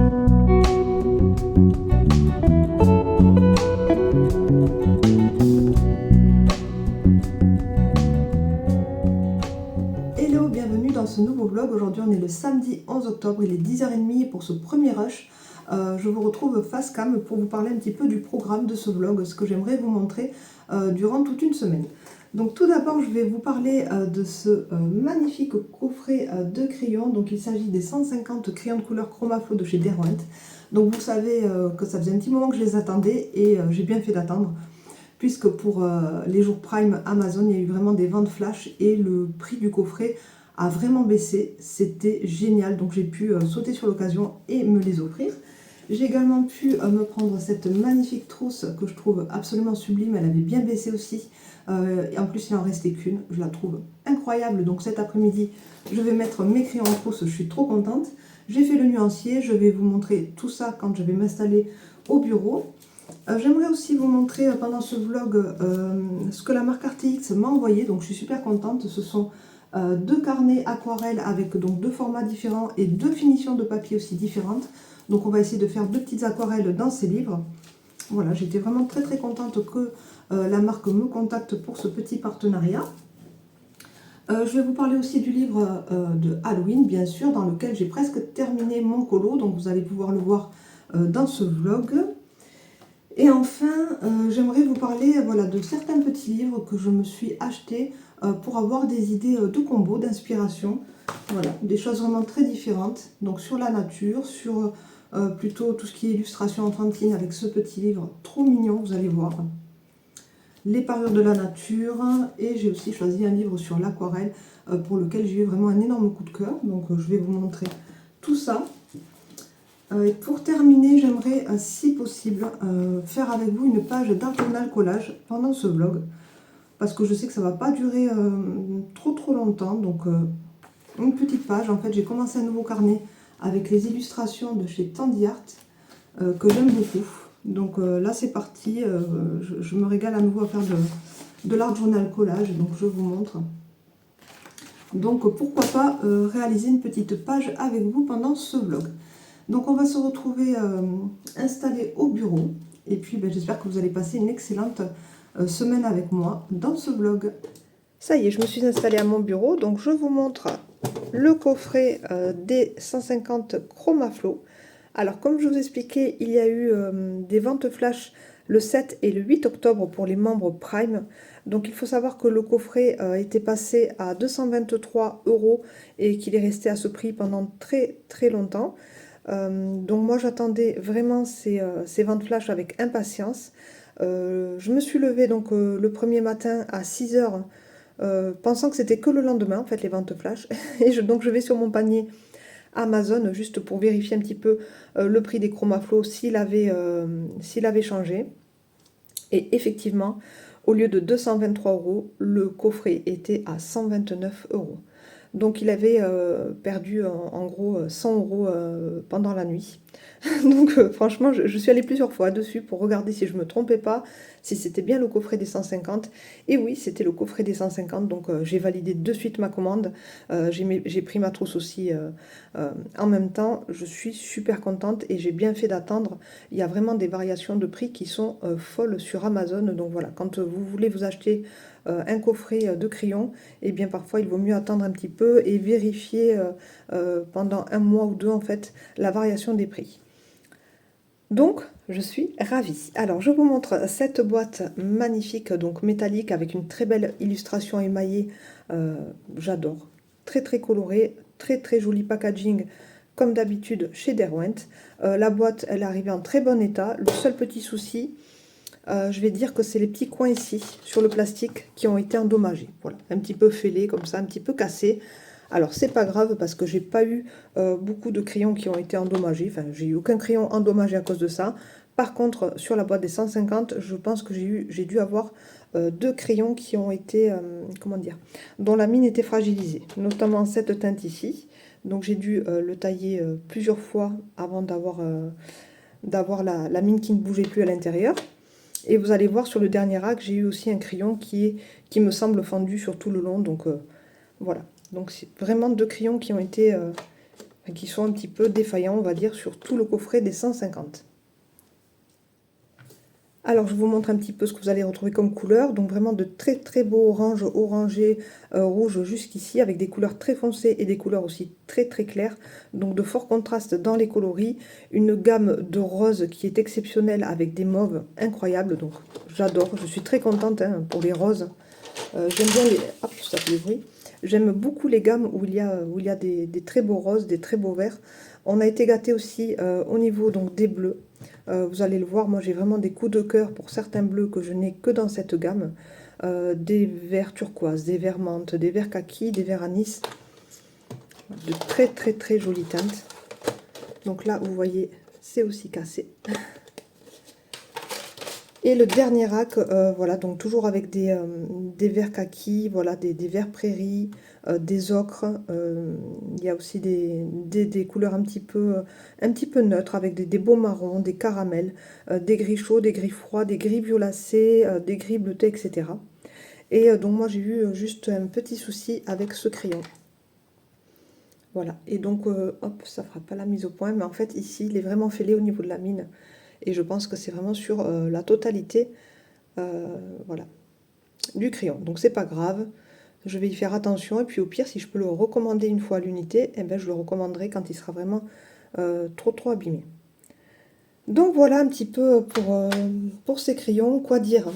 Hello, bienvenue dans ce nouveau vlog. Aujourd'hui on est le samedi 11 octobre, il est 10h30 et pour ce premier rush, je vous retrouve face cam pour vous parler un petit peu du programme de ce vlog, ce que j'aimerais vous montrer durant toute une semaine. Donc tout d'abord je vais vous parler de ce magnifique coffret de crayons. Donc il s'agit des 150 crayons de couleur Chromaflow de chez Derwent. Donc vous savez que ça faisait un petit moment que je les attendais et j'ai bien fait d'attendre. Puisque pour les jours Prime Amazon, il y a eu vraiment des ventes flash et le prix du coffret a vraiment baissé. C'était génial, donc j'ai pu sauter sur l'occasion et me les offrir. J'ai également pu me prendre cette magnifique trousse que je trouve absolument sublime. Elle avait bien baissé aussi. Et en plus, il n'en restait qu'une. Je la trouve incroyable. Donc cet après-midi, je vais mettre mes crayons en trousse. Je suis trop contente. J'ai fait le nuancier. Je vais vous montrer tout ça quand je vais m'installer au bureau. J'aimerais aussi vous montrer pendant ce vlog ce que la marque RTX m'a envoyé, donc je suis super contente. Ce sont deux carnets aquarelles avec donc deux formats différents et deux finitions de papier aussi différentes. Donc on va essayer de faire deux petites aquarelles dans ces livres. Voilà, j'étais vraiment très contente que la marque me contacte pour ce petit partenariat. Je vais vous parler aussi du livre de Halloween, bien sûr, dans lequel j'ai presque terminé mon colo, donc vous allez pouvoir le voir dans ce vlog. Et enfin, j'aimerais vous parler de certains petits livres que je me suis achetés pour avoir des idées de combos, d'inspiration. Voilà, des choses vraiment très différentes. Donc sur la nature, sur plutôt tout ce qui est illustration enfantine avec ce petit livre trop mignon, vous allez voir. Les parures de la nature. Et j'ai aussi choisi un livre sur l'aquarelle pour lequel j'ai eu vraiment un énorme coup de cœur. Donc je vais vous montrer tout ça. Et pour terminer, j'aimerais, si possible, faire avec vous une page d'art journal collage pendant ce vlog. Parce que je sais que ça ne va pas durer trop longtemps. Donc, une petite page. En fait, j'ai commencé un nouveau carnet avec les illustrations de chez Tandy Art, que j'aime beaucoup. Donc là, c'est parti. Je me régale à nouveau à faire de l'art journal collage. Donc, je vous montre. Donc, pourquoi pas réaliser une petite page avec vous pendant ce vlog. Donc on va se retrouver installé au bureau. Et puis j'espère que vous allez passer une excellente semaine avec moi dans ce vlog. Ça y est, je me suis installée à mon bureau. Donc je vous montre le coffret des 150 Chromaflow. Alors comme je vous expliquais, il y a eu des ventes flash le 7 et le 8 octobre pour les membres Prime. Donc il faut savoir que le coffret était passé à 223 € et qu'il est resté à ce prix pendant très longtemps. Donc moi j'attendais vraiment ces ventes flash avec impatience. Je me suis levée donc le premier matin à 6 h pensant que c'était que le lendemain en fait les ventes flash. Et donc je vais sur mon panier Amazon juste pour vérifier un petit peu le prix des Chromaflow s'il avait changé. Et effectivement, au lieu de 223 €, le coffret était à 129 €. Donc il avait perdu en gros 100 € pendant la nuit. Donc franchement, je suis allée plusieurs fois dessus pour regarder si je ne me trompais pas, si c'était bien le coffret des 150. Et oui, c'était le coffret des 150, donc j'ai validé de suite ma commande. J'ai pris ma trousse aussi en même temps. Je suis super contente et j'ai bien fait d'attendre. Il y a vraiment des variations de prix qui sont folles sur Amazon. Donc voilà, quand vous voulez vous acheter un coffret de crayons, et bien parfois il vaut mieux attendre un petit peu et vérifier pendant un mois ou deux en fait la variation des prix. Donc je suis ravie. Alors je vous montre cette boîte magnifique, donc métallique avec une très belle illustration émaillée. J'adore, très colorée, très joli packaging comme d'habitude chez Derwent. La boîte elle est arrivée en très bon état. Le seul petit souci, je vais dire que c'est les petits coins ici sur le plastique qui ont été endommagés. Voilà, un petit peu fêlés comme ça, un petit peu cassés. Alors c'est pas grave parce que j'ai pas eu beaucoup de crayons qui ont été endommagés. Enfin, j'ai eu aucun crayon endommagé à cause de ça. Par contre, sur la boîte des 150, je pense que j'ai dû avoir deux crayons qui ont été, comment dire, dont la mine était fragilisée. Notamment cette teinte ici. Donc j'ai dû le tailler plusieurs fois avant d'avoir la mine qui ne bougeait plus à l'intérieur. Et vous allez voir sur le dernier rack, j'ai eu aussi un crayon qui me semble fendu sur tout le long. Donc voilà. Donc c'est vraiment deux crayons qui ont été qui sont un petit peu défaillants, on va dire, sur tout le coffret des 150. Alors, je vous montre un petit peu ce que vous allez retrouver comme couleur. Donc, vraiment de très très beaux orange, orangé, rouge jusqu'ici, avec des couleurs très foncées et des couleurs aussi très très claires. Donc, de forts contrastes dans les coloris. Une gamme de roses qui est exceptionnelle avec des mauves incroyables. Donc, j'adore. Je suis très contente hein, pour les roses. J'aime bien les... Hop, ça fait du bruit. J'aime beaucoup les gammes où il y a des très beaux roses, des très beaux verts. On a été gâtés aussi au niveau donc, des bleus. Vous allez le voir, moi j'ai vraiment des coups de cœur pour certains bleus que je n'ai que dans cette gamme. Des verts turquoise, des verts menthe, des verts kaki, des verts anis. De très très très jolies teintes. Donc là, vous voyez, c'est aussi cassé. Et le dernier rack, voilà, donc toujours avec des verts kaki, voilà, des verts prairies, des ocres. Il y a aussi des couleurs un petit peu neutres, avec des beaux marrons, des caramels, des gris chauds, des gris froids, des gris violacés, des gris bleutés, etc. Et donc moi j'ai eu juste un petit souci avec ce crayon. Voilà, et donc hop, ça fera pas la mise au point, mais en fait ici il est vraiment fêlé au niveau de la mine. Et je pense que c'est vraiment sur la totalité voilà, du crayon. Donc c'est pas grave, je vais y faire attention. Et puis au pire, si je peux le recommander une fois à l'unité, eh ben, je le recommanderai quand il sera vraiment trop abîmé. Donc voilà un petit peu pour ces crayons. Quoi dire?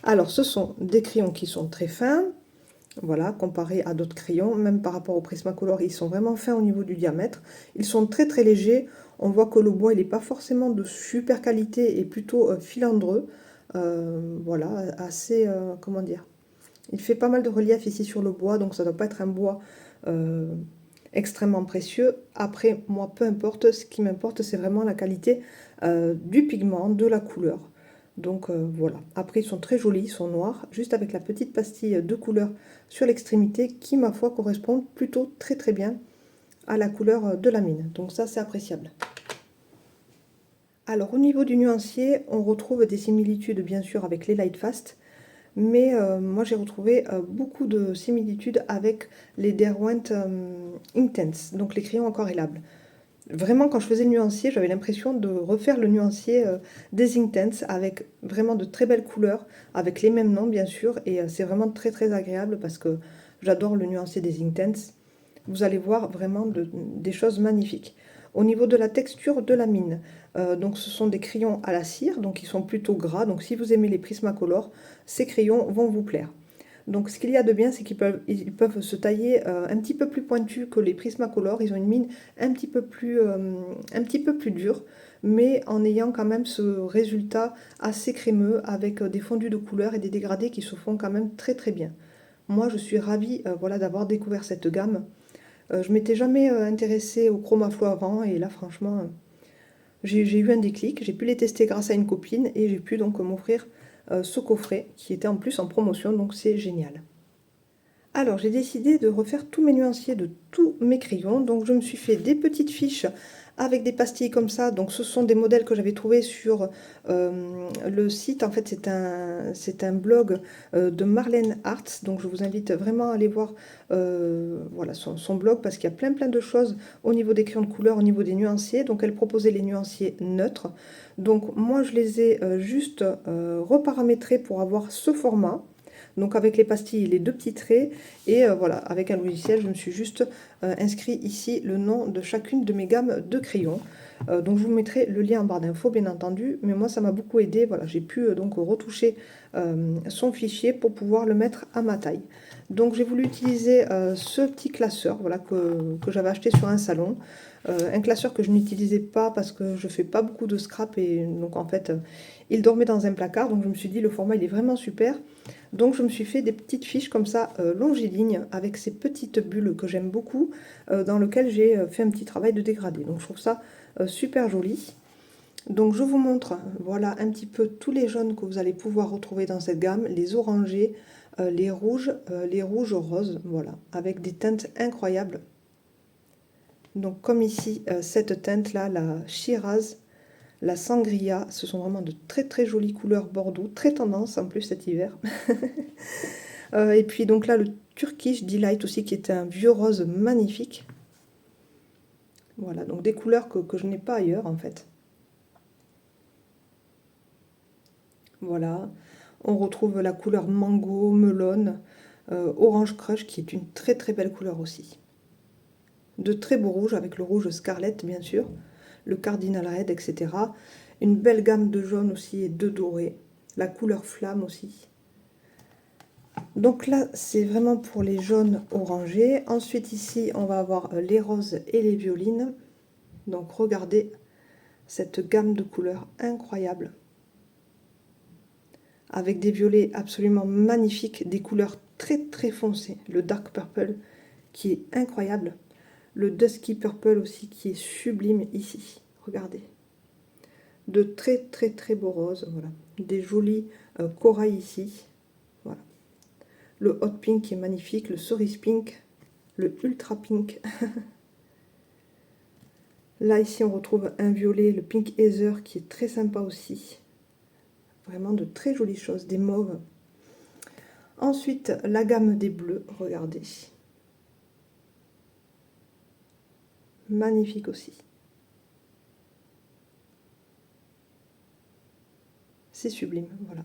Alors ce sont des crayons qui sont très fins. Voilà, comparé à d'autres crayons, même par rapport au Prismacolor, ils sont vraiment fins au niveau du diamètre. Ils sont très très légers. On voit que le bois, il n'est pas forcément de super qualité et plutôt filandreux. Voilà, assez, comment dire, il fait pas mal de relief ici sur le bois, donc ça ne doit pas être un bois extrêmement précieux. Après, moi, peu importe, ce qui m'importe, c'est vraiment la qualité du pigment, de la couleur. Donc voilà. Après, ils sont très jolis, ils sont noirs, juste avec la petite pastille de couleur sur l'extrémité qui, ma foi, correspond plutôt très très bien à la couleur de la mine. Donc ça, c'est appréciable. Alors, au niveau du nuancier, on retrouve des similitudes, bien sûr, avec les Lightfast. Mais moi, j'ai retrouvé beaucoup de similitudes avec les Derwent Intense, donc les crayons aquarellables. Vraiment, quand je faisais le nuancier, j'avais l'impression de refaire le nuancier des Intense avec vraiment de très belles couleurs, avec les mêmes noms bien sûr, et c'est vraiment très très agréable parce que j'adore le nuancier des Intense. Vous allez voir vraiment des choses magnifiques. Au niveau de la texture de la mine, donc ce sont des crayons à la cire, donc ils sont plutôt gras, donc si vous aimez les Prismacolor, ces crayons vont vous plaire. Donc ce qu'il y a de bien, c'est qu'ils peuvent se tailler un petit peu plus pointus que les Prismacolor. Ils ont une mine un petit peu plus dure, mais en ayant quand même ce résultat assez crémeux avec des fondus de couleurs et des dégradés qui se font quand même très très bien. Moi, je suis ravie voilà, d'avoir découvert cette gamme. Je m'étais jamais intéressée au Chromaflow avant, et là franchement, j'ai eu un déclic. J'ai pu les tester grâce à une copine et j'ai pu donc m'offrir ce coffret qui était en plus en promotion, donc c'est génial. Alors j'ai décidé de refaire tous mes nuanciers de tous mes crayons, donc je me suis fait des petites fiches avec des pastilles comme ça. Donc ce sont des modèles que j'avais trouvés sur le site. En fait c'est un blog de Marlène Arts, donc je vous invite vraiment à aller voir voilà, son blog, parce qu'il y a plein de choses au niveau des crayons de couleur, au niveau des nuanciers. Donc elle proposait les nuanciers neutres, donc moi je les ai juste reparamétrés pour avoir ce format. Donc avec les pastilles et les deux petits traits, et voilà, avec un logiciel, je me suis juste inscrit ici le nom de chacune de mes gammes de crayons. Donc je vous mettrai le lien en barre d'infos, bien entendu, mais moi ça m'a beaucoup aidé. Voilà, j'ai pu donc retoucher son fichier pour pouvoir le mettre à ma taille. Donc j'ai voulu utiliser ce petit classeur, voilà, que j'avais acheté sur un salon. Un classeur que je n'utilisais pas parce que je fais pas beaucoup de scrap, et donc en fait il dormait dans un placard, donc je me suis dit le format il est vraiment super. Donc je me suis fait des petites fiches comme ça longilignes avec ces petites bulles que j'aime beaucoup, dans lesquelles j'ai fait un petit travail de dégradé. Donc je trouve ça super joli. Donc je vous montre voilà un petit peu tous les jaunes que vous allez pouvoir retrouver dans cette gamme, les orangés, les rouges roses, voilà, avec des teintes incroyables. Donc comme ici, cette teinte là, la Shiraz, la Sangria, ce sont vraiment de très jolies couleurs bordeaux, très tendance en plus cet hiver. Et puis donc là, le Turkish Delight aussi, qui est un vieux rose magnifique. Voilà, donc des couleurs que je n'ai pas ailleurs en fait. Voilà, on retrouve la couleur mango, melone, orange crush qui est une très très belle couleur aussi. De très beaux rouges avec le rouge Scarlett bien sûr, le Cardinal Red, etc. Une belle gamme de jaune aussi et de doré, la couleur flamme aussi. Donc là c'est vraiment pour les jaunes orangés. Ensuite ici on va avoir les roses et les violines. Donc regardez cette gamme de couleurs incroyable. Avec des violets absolument magnifiques, des couleurs très très foncées. Le dark purple qui est incroyable. Le dusky purple aussi qui est sublime ici. Regardez. De très très très beaux roses. Voilà. Des jolis corail ici. Voilà. Le hot pink qui est magnifique. Le cerise pink. Le ultra pink. Là ici on retrouve un violet, le pink heather qui est très sympa aussi. Vraiment de très jolies choses, des mauves. Ensuite, la gamme des bleus, regardez. Magnifique aussi. C'est sublime, voilà.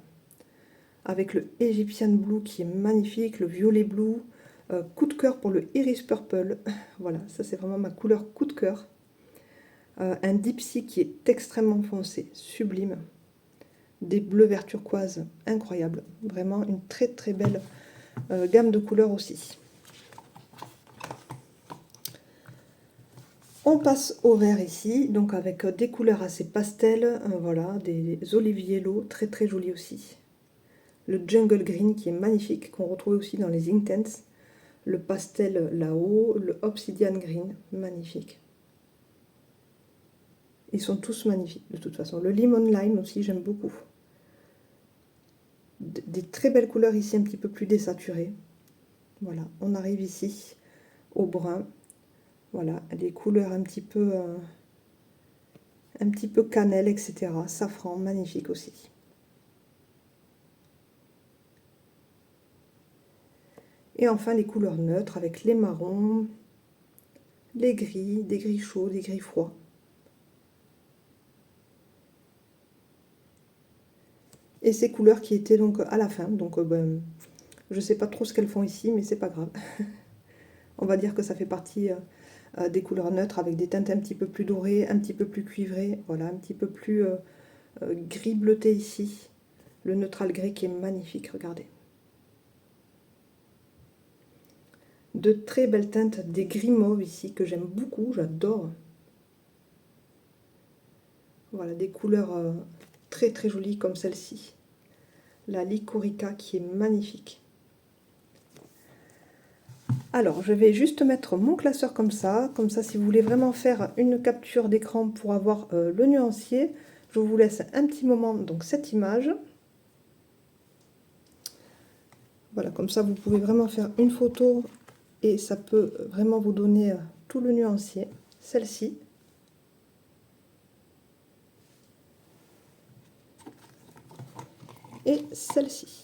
Avec le Egyptian Blue qui est magnifique, le violet blue. Coup de cœur pour le Iris Purple. Voilà, ça c'est vraiment ma couleur coup de cœur. Un Deep Sea qui est extrêmement foncé, sublime. Des bleus vert turquoise, incroyable. Vraiment une très très belle gamme de couleurs aussi. On passe au vert ici, donc avec des couleurs assez pastel, voilà, des olive yellow, très très jolies aussi. Le jungle green qui est magnifique, qu'on retrouve aussi dans les Intense. Le pastel là-haut, le obsidian green, magnifique. Ils sont tous magnifiques de toute façon. Le lemon lime aussi, j'aime beaucoup. Des très belles couleurs ici, un petit peu plus désaturées. Voilà, on arrive ici au brun. Voilà, les couleurs un petit peu cannelle, etc. Safran, magnifique aussi. Et enfin les couleurs neutres avec les marrons, les gris, des gris chauds, des gris froids. Et ces couleurs qui étaient donc à la fin, donc ben, je ne sais pas trop ce qu'elles font ici, mais c'est pas grave. On va dire que ça fait partie des couleurs neutres avec des teintes un petit peu plus dorées, un petit peu plus cuivrées, voilà, un petit peu plus gris bleuté ici. Le neutral gris qui est magnifique, regardez. De très belles teintes, des gris mauves ici que j'aime beaucoup, j'adore. Voilà, des couleurs très très jolies comme celle-ci. La Licorica qui est magnifique. Alors, je vais juste mettre mon classeur comme ça si vous voulez vraiment faire une capture d'écran pour avoir le nuancier, je vous laisse un petit moment donc cette image. Voilà, comme ça vous pouvez vraiment faire une photo et ça peut vraiment vous donner tout le nuancier. Celle-ci. Et celle-ci.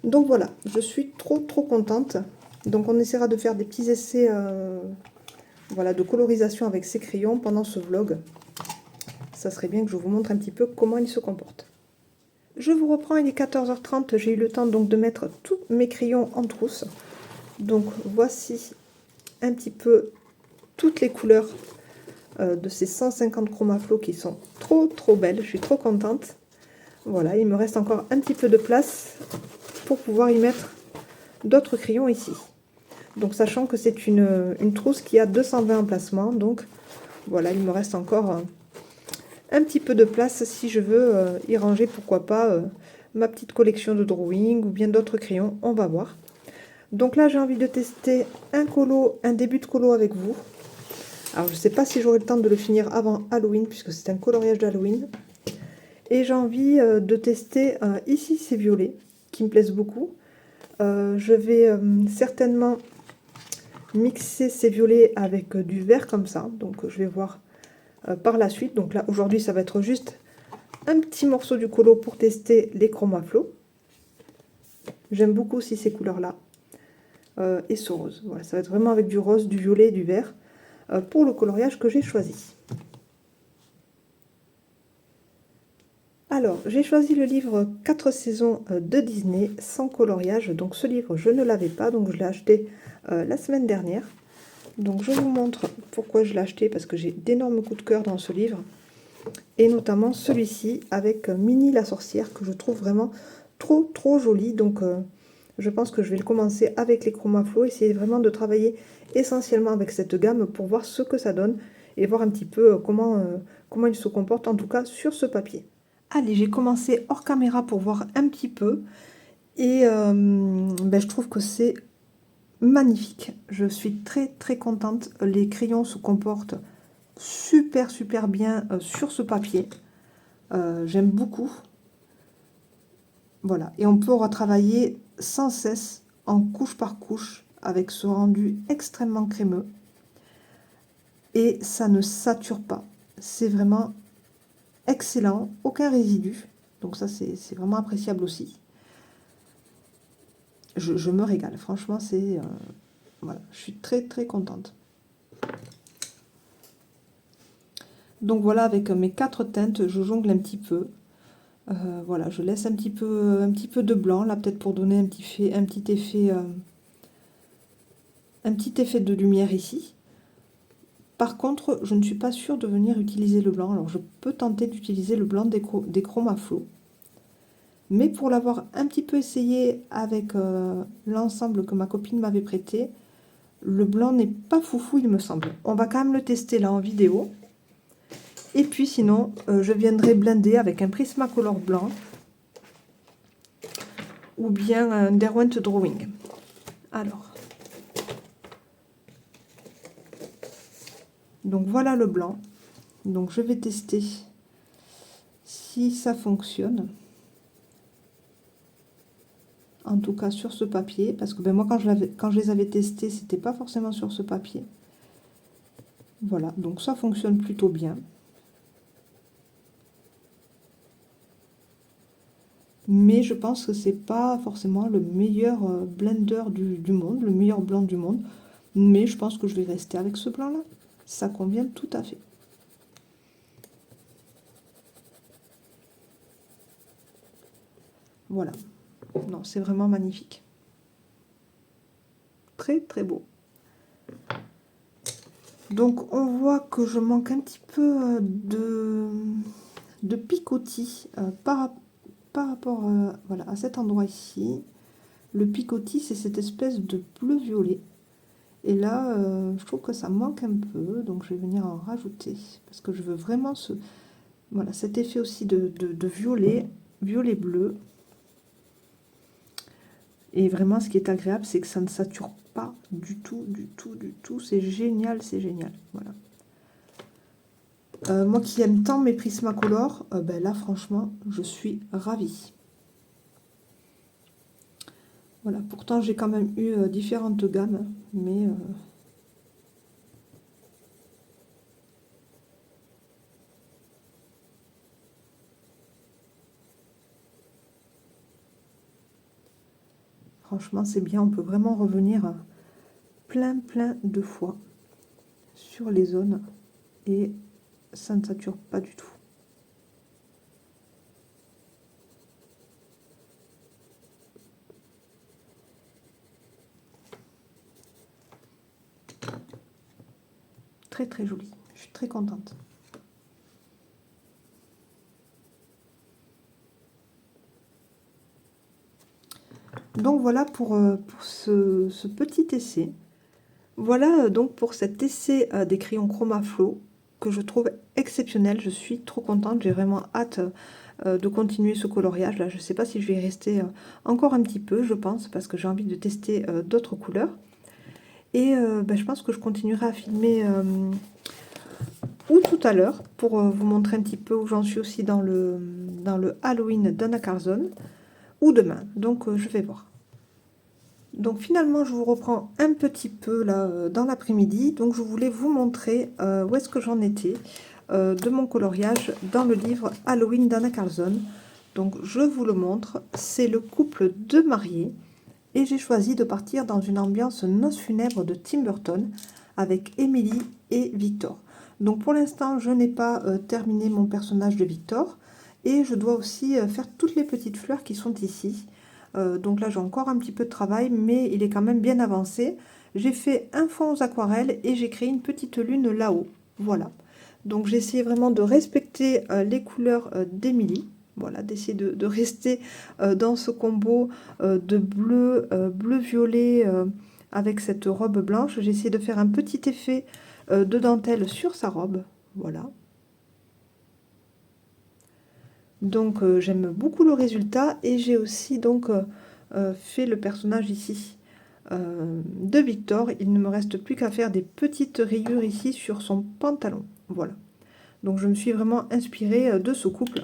Donc voilà, je suis trop contente. Donc on essaiera de faire des petits essais voilà, de colorisation avec ces crayons pendant ce vlog. Ça serait bien que je vous montre un petit peu comment ils se comportent. Je vous reprends, il est 14h30, j'ai eu le temps donc de mettre tous mes crayons en trousse. Donc voici un petit peu toutes les couleurs de ces 150 Chromaflow qui sont trop belles, je suis trop contente. Voilà, il me reste encore un petit peu de place pour pouvoir y mettre d'autres crayons ici. Donc sachant que c'est une trousse qui a 220 emplacements, donc voilà, il me reste encore un petit peu de place si je veux y ranger, pourquoi pas, ma petite collection de drawing ou bien d'autres crayons, on va voir. Donc là j'ai envie de tester un début de colo avec vous. Alors je ne sais pas si j'aurai le temps de le finir avant Halloween puisque c'est un coloriage d'Halloween. Et j'ai envie de tester ici ces violets qui me plaisent beaucoup. Je vais certainement mixer ces violets avec du vert comme ça. Donc je vais voir par la suite. Donc là aujourd'hui ça va être juste un petit morceau du colo pour tester les Chromaflow. J'aime beaucoup aussi ces couleurs là. et ce rose. Voilà, ça va être vraiment avec du rose, du violet et du vert pour le coloriage que j'ai choisi. Alors, j'ai choisi le livre 4 saisons de Disney sans coloriage. Donc ce livre, je ne l'avais pas, donc je l'ai acheté la semaine dernière. Donc je vous montre pourquoi je l'ai acheté, parce que j'ai d'énormes coups de cœur dans ce livre. Et notamment celui-ci avec Minnie la sorcière, que je trouve vraiment trop joli. Donc je pense que je vais le commencer avec les Chromaflow, essayer vraiment de travailler essentiellement avec cette gamme pour voir ce que ça donne et voir un petit peu comment il se comporte, en tout cas sur ce papier. Allez, j'ai commencé hors caméra pour voir un petit peu et je trouve que c'est magnifique. Je suis très contente. Les crayons se comportent super bien sur ce papier. J'aime beaucoup. Voilà, et on peut retravailler sans cesse en couche par couche avec ce rendu extrêmement crémeux. Et ça ne sature pas. C'est vraiment excellent, aucun résidu. Donc ça, c'est vraiment appréciable aussi. Je me régale, franchement, c'est... voilà, je suis très contente. Donc voilà, avec mes 4 teintes, je jongle un petit peu. Voilà, je laisse un petit peu de blanc, là, peut-être pour donner un petit effet de lumière ici. Par contre, je ne suis pas sûre de venir utiliser le blanc. Alors, je peux tenter d'utiliser le blanc des Chromaflow. Mais pour l'avoir un petit peu essayé avec l'ensemble que ma copine m'avait prêté, le blanc n'est pas foufou, il me semble. On va quand même le tester là en vidéo. Et puis sinon, je viendrai blender avec un Prismacolor blanc ou bien un Derwent Drawing. Alors, donc voilà le blanc. Donc je vais tester si ça fonctionne. En tout cas sur ce papier, parce que moi quand je les avais testés, c'était pas forcément sur ce papier. Voilà, donc ça fonctionne plutôt bien. Mais je pense que c'est pas forcément le meilleur blender du monde, le meilleur blanc du monde. Mais je pense que je vais rester avec ce blanc là. Ça convient tout à fait. Voilà. Non, c'est vraiment magnifique. Très beau. Donc on voit que je manque un petit peu de picotis par rapport voilà, à cet endroit ici. Le picotis, c'est cette espèce de bleu-violet. Et là, je trouve que ça manque un peu, donc je vais venir en rajouter. Parce que je veux vraiment voilà, cet effet aussi de violet, violet-bleu. Et vraiment, ce qui est agréable, c'est que ça ne sature pas du tout. C'est génial, c'est génial. Voilà. Moi qui aime tant mes Prismacolor, là, franchement, je suis ravie. Voilà, pourtant, j'ai quand même eu différentes gammes, mais... franchement, c'est bien, on peut vraiment revenir plein de fois sur les zones et ça ne sature pas du tout. Très joli, je suis très contente. Donc voilà pour ce petit essai. Voilà donc pour cet essai des crayons Chromaflow que je trouve exceptionnel. Je suis trop contente, j'ai vraiment hâte de continuer ce coloriage là. Je ne sais pas si je vais y rester encore un petit peu, je pense, parce que j'ai envie de tester d'autres couleurs. Et je pense que je continuerai à filmer ou tout à l'heure pour vous montrer un petit peu où j'en suis aussi dans le Halloween d'Anna Carzon, ou demain. Donc je vais voir. Donc finalement, je vous reprends un petit peu là dans l'après-midi. Donc je voulais vous montrer où est-ce que j'en étais de mon coloriage dans le livre Halloween d'Anna Carzon. Donc je vous le montre, c'est le couple de mariés. Et j'ai choisi de partir dans une ambiance noces funèbres de Tim Burton avec Emily et Victor. Donc pour l'instant, je n'ai pas terminé mon personnage de Victor. Et je dois aussi faire toutes les petites fleurs qui sont ici. Donc là, j'ai encore un petit peu de travail, mais il est quand même bien avancé. J'ai fait un fond aux aquarelles et j'ai créé une petite lune là-haut. Voilà. Donc j'ai essayé vraiment de respecter les couleurs d'Emily. Voilà, d'essayer de rester dans ce combo de bleu-violet avec cette robe blanche. J'ai essayé de faire un petit effet de dentelle sur sa robe. Voilà. Donc j'aime beaucoup le résultat et j'ai aussi donc fait le personnage ici de Victor. Il ne me reste plus qu'à faire des petites rayures ici sur son pantalon. Voilà. Donc je me suis vraiment inspirée de ce couple.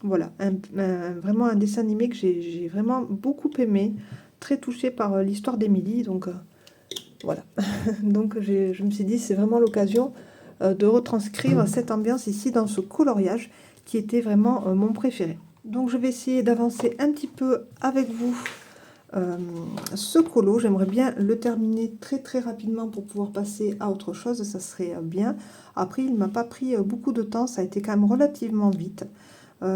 Voilà, vraiment un dessin animé que j'ai vraiment beaucoup aimé, très touchée par l'histoire d'Emily, donc voilà. Donc je me suis dit, c'est vraiment l'occasion de retranscrire cette ambiance ici dans ce coloriage qui était vraiment mon préféré. Donc je vais essayer d'avancer un petit peu avec vous ce colo. J'aimerais bien le terminer très rapidement pour pouvoir passer à autre chose, ça serait bien. Après, il ne m'a pas pris beaucoup de temps, ça a été quand même relativement vite.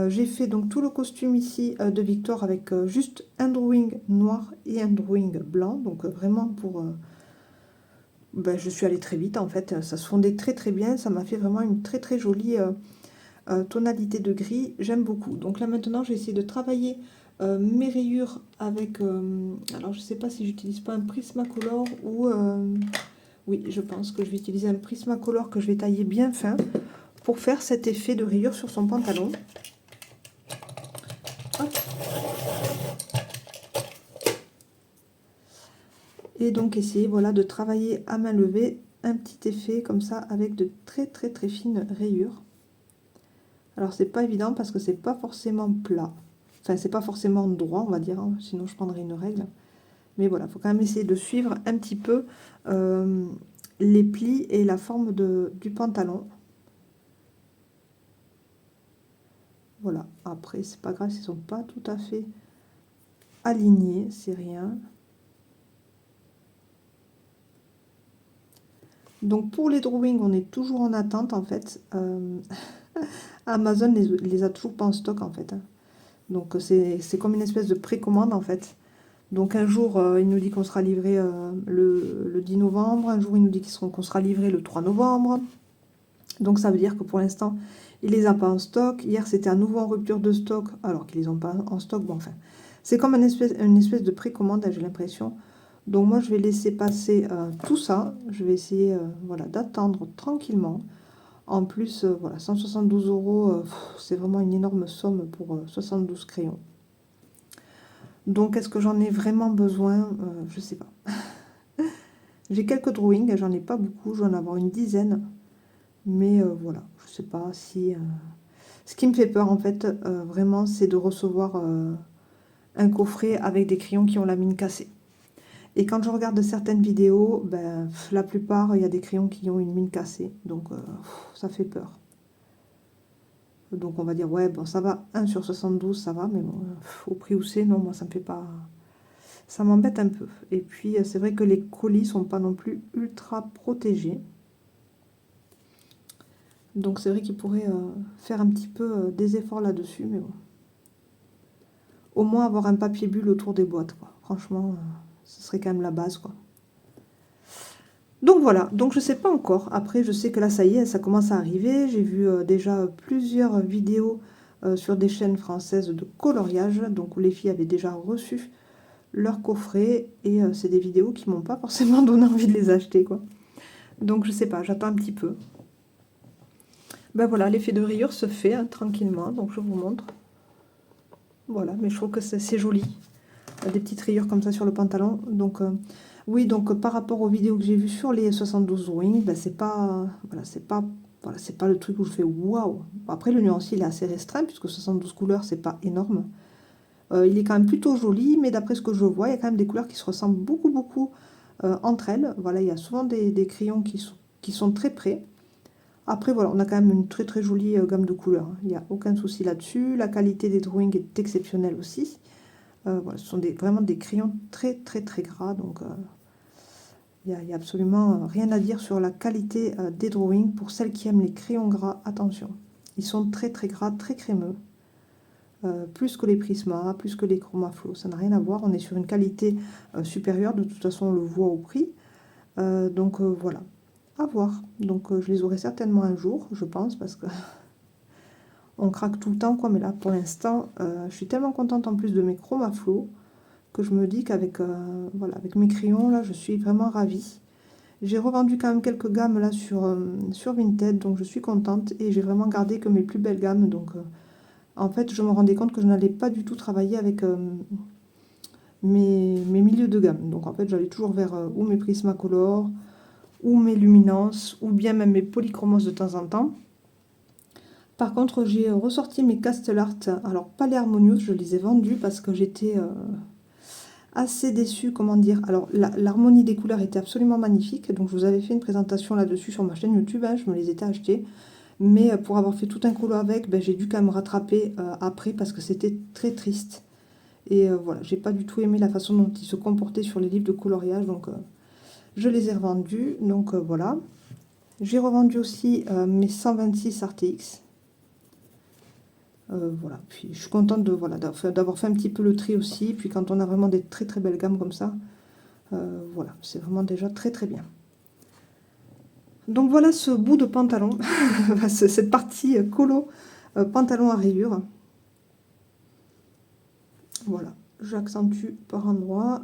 J'ai fait donc tout le costume ici de Victor avec juste un drawing noir et un drawing blanc. Donc vraiment pour... ben, je suis allée très vite en fait. Ça se fondait très bien. Ça m'a fait vraiment une très jolie tonalité de gris. J'aime beaucoup. Donc là maintenant, je vais essayer de travailler mes rayures avec... alors je ne sais pas si j'utilise pas un Prismacolor ou... oui, je pense que je vais utiliser un Prismacolor que je vais tailler bien fin pour faire cet effet de rayure sur son pantalon. Et donc essayer voilà, de travailler à main levée un petit effet comme ça avec de très fines rayures. Alors c'est pas évident parce que c'est pas forcément plat. Enfin c'est pas forcément droit on va dire, hein, sinon je prendrais une règle. Mais voilà, il faut quand même essayer de suivre un petit peu les plis et la forme du pantalon. Voilà, après c'est pas grave s'ils sont pas tout à fait alignés, c'est rien. Donc pour les drawings, on est toujours en attente en fait. Amazon les a toujours pas en stock en fait. Donc c'est comme une espèce de précommande en fait. Donc un jour il nous dit qu'on sera livré le 10 novembre, un jour il nous dit qu'on sera livré le 3 novembre. Donc ça veut dire que pour l'instant il les a pas en stock. Hier c'était à nouveau en rupture de stock alors qu'ils les ont pas en stock. Bon enfin c'est comme une espèce de précommande j'ai l'impression. Donc moi je vais laisser passer tout ça. Je vais essayer voilà, d'attendre tranquillement. En plus, voilà, 172 €, c'est vraiment une énorme somme pour 72 crayons. Donc, est-ce que j'en ai vraiment besoin? Je sais pas. J'ai quelques drawings, j'en ai pas beaucoup, je vais en avoir une dizaine. Mais voilà, je sais pas si... Ce qui me fait peur, en fait, vraiment, c'est de recevoir un coffret avec des crayons qui ont la mine cassée. Et quand je regarde certaines vidéos, ben, la plupart, il y a des crayons qui ont une mine cassée. Donc, ça fait peur. Donc on va dire, ouais, bon, ça va, 1 sur 72, ça va, mais bon, au prix où c'est, non, moi, ça me fait pas... Ça m'embête un peu. Et puis, c'est vrai que les colis sont pas non plus ultra protégés. Donc c'est vrai qu'ils pourraient faire un petit peu des efforts là-dessus, mais bon. Au moins avoir un papier bulle autour des boîtes, quoi. Franchement, ce serait quand même la base, quoi. Donc voilà, donc je sais pas encore. Après, je sais que là, ça y est, ça commence à arriver. J'ai vu déjà plusieurs vidéos sur des chaînes françaises de coloriage, donc où les filles avaient déjà reçu leur coffret. Et c'est des vidéos qui m'ont pas forcément donné envie de les acheter, quoi. Donc je sais pas, j'attends un petit peu. Ben voilà, l'effet de rayure se fait hein, tranquillement, donc je vous montre. Voilà, mais je trouve que c'est joli. Des petites rayures comme ça sur le pantalon. Donc... oui, donc par rapport aux vidéos que j'ai vues sur les 72 drawings, ben, c'est pas, voilà, c'est pas le truc où je fais waouh. Après, le nuancier il est assez restreint puisque 72 couleurs, c'est pas énorme. Il est quand même plutôt joli, mais d'après ce que je vois, il y a quand même des couleurs qui se ressemblent beaucoup entre elles. Voilà, il y a souvent des crayons qui sont très près. Après, voilà, on a quand même une très jolie gamme de couleurs. Il n'y a aucun souci là-dessus. La qualité des drawings est exceptionnelle aussi. Voilà, ce sont vraiment des crayons très très très gras, donc il n'y a absolument rien à dire sur la qualité des drawings. Pour celles qui aiment les crayons gras, attention, ils sont très très gras, très crémeux. Plus que les Prisma, plus que les Chromaflow, ça n'a rien à voir, on est sur une qualité supérieure, de toute façon on le voit au prix. Donc voilà, à voir. Donc je les aurai certainement un jour, je pense, parce que on craque tout le temps, quoi. Mais là, pour l'instant, je suis tellement contente en plus de mes Chromaflow que je me dis qu'avec voilà, avec mes crayons, là, je suis vraiment ravie. J'ai revendu quand même quelques gammes là sur Vinted, donc je suis contente. Et j'ai vraiment gardé que mes plus belles gammes. Donc en fait, je me rendais compte que je n'allais pas du tout travailler avec mes milieux de gamme. Donc en fait, j'allais toujours vers ou mes Prismacolor, ou mes Luminance, ou bien même mes Polychromos de temps en temps. Par contre, j'ai ressorti mes Castle Art. Alors, pas les Harmonious, je les ai vendus parce que j'étais assez déçue, comment dire. Alors, l'harmonie des couleurs était absolument magnifique. Donc, je vous avais fait une présentation là-dessus sur ma chaîne YouTube. Hein, je me les étais achetés. Mais pour avoir fait tout un colo avec, ben, j'ai dû quand même rattraper après parce que c'était très triste. Et voilà, j'ai pas du tout aimé la façon dont ils se comportaient sur les livres de coloriage. Donc, je les ai revendus. Donc, voilà. J'ai revendu aussi mes 126 RTX. Voilà, puis je suis contente de, voilà, d'avoir fait un petit peu le tri aussi. Puis quand on a vraiment des très très belles gammes comme ça, voilà, c'est vraiment déjà très très bien. Donc voilà ce bout de pantalon, cette partie colo pantalon à rayures. Voilà, j'accentue par endroits.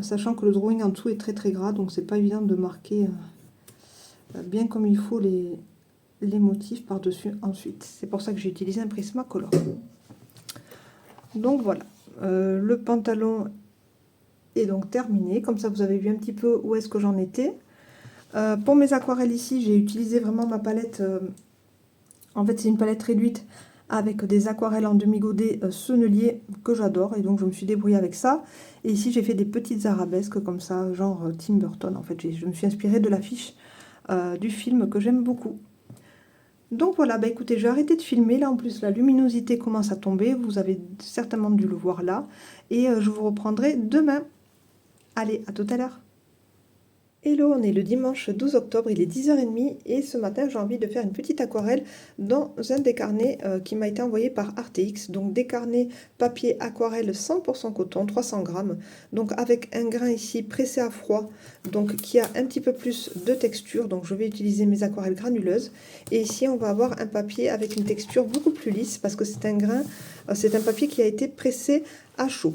Sachant que le drawing en dessous est très très gras, donc c'est pas évident de marquer bien comme il faut les motifs par-dessus ensuite. C'est pour ça que j'ai utilisé un Prismacolor. Donc voilà, le pantalon est donc terminé. Comme ça, vous avez vu un petit peu où est-ce que j'en étais. Pour mes aquarelles ici, j'ai utilisé vraiment ma palette. En fait, c'est une palette réduite avec des aquarelles en demi-godet sennelier que j'adore. Et donc, je me suis débrouillée avec ça. Et ici, j'ai fait des petites arabesques comme ça, genre Tim Burton. En fait, je me suis inspirée de l'affiche du film que j'aime beaucoup. Donc voilà, bah écoutez, j'ai arrêté de filmer. Là, en plus, la luminosité commence à tomber. Vous avez certainement dû le voir là. Et je vous reprendrai demain. Allez, à tout à l'heure. Hello, on est le dimanche 12 octobre, il est 10h30 et ce matin j'ai envie de faire une petite aquarelle dans un des carnets qui m'a été envoyé par RTX. Donc des carnets papier aquarelle 100% coton, 300 grammes. Donc avec un grain ici pressé à froid, donc qui a un petit peu plus de texture. Donc je vais utiliser mes aquarelles granuleuses. Et ici on va avoir un papier avec une texture beaucoup plus lisse parce que c'est un grain, c'est un papier qui a été pressé à chaud.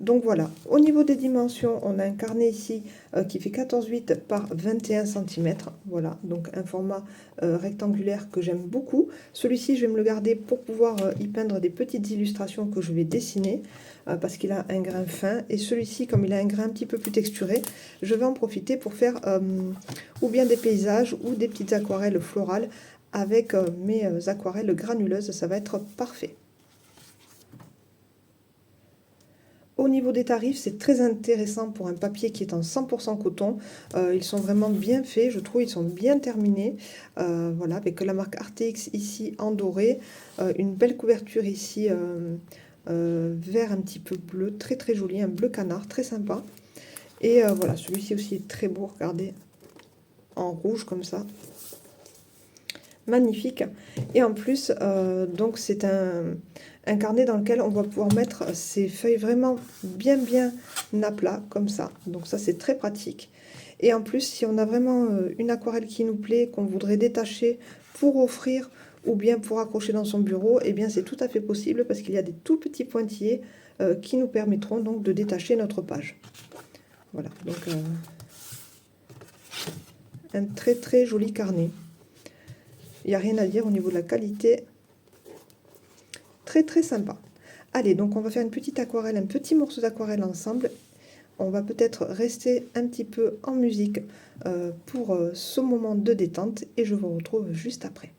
Donc voilà, au niveau des dimensions, on a un carnet ici qui fait 14,8 par 21 cm. Voilà, donc un format rectangulaire que j'aime beaucoup. Celui-ci, je vais me le garder pour pouvoir y peindre des petites illustrations que je vais dessiner parce qu'il a un grain fin. Et celui-ci, comme il a un grain un petit peu plus texturé, je vais en profiter pour faire ou bien des paysages ou des petites aquarelles florales avec mes aquarelles granuleuses. Ça va être parfait. Au niveau des tarifs, c'est très intéressant pour un papier qui est en 100% coton. Ils sont vraiment bien faits, je trouve, ils sont bien terminés. Voilà, avec la marque RTX ici en doré. Une belle couverture ici, vert un petit peu bleu, très très joli, un bleu canard, très sympa. Et voilà, celui-ci aussi est très beau, regardez, en rouge comme ça. Magnifique. Et en plus, donc c'est un carnet dans lequel on va pouvoir mettre ces feuilles vraiment bien à plat, comme ça. Donc ça, c'est très pratique. Et en plus, si on a vraiment une aquarelle qui nous plaît, qu'on voudrait détacher pour offrir ou bien pour accrocher dans son bureau, eh bien c'est tout à fait possible parce qu'il y a des tout petits pointillés qui nous permettront donc de détacher notre page. Voilà, donc un très très joli carnet. Il n'y a rien à dire au niveau de la qualité. Très très sympa. Allez, donc on va faire une petite aquarelle, un petit morceau d'aquarelle ensemble. On va peut-être rester un petit peu en musique pour ce moment de détente et je vous retrouve juste après.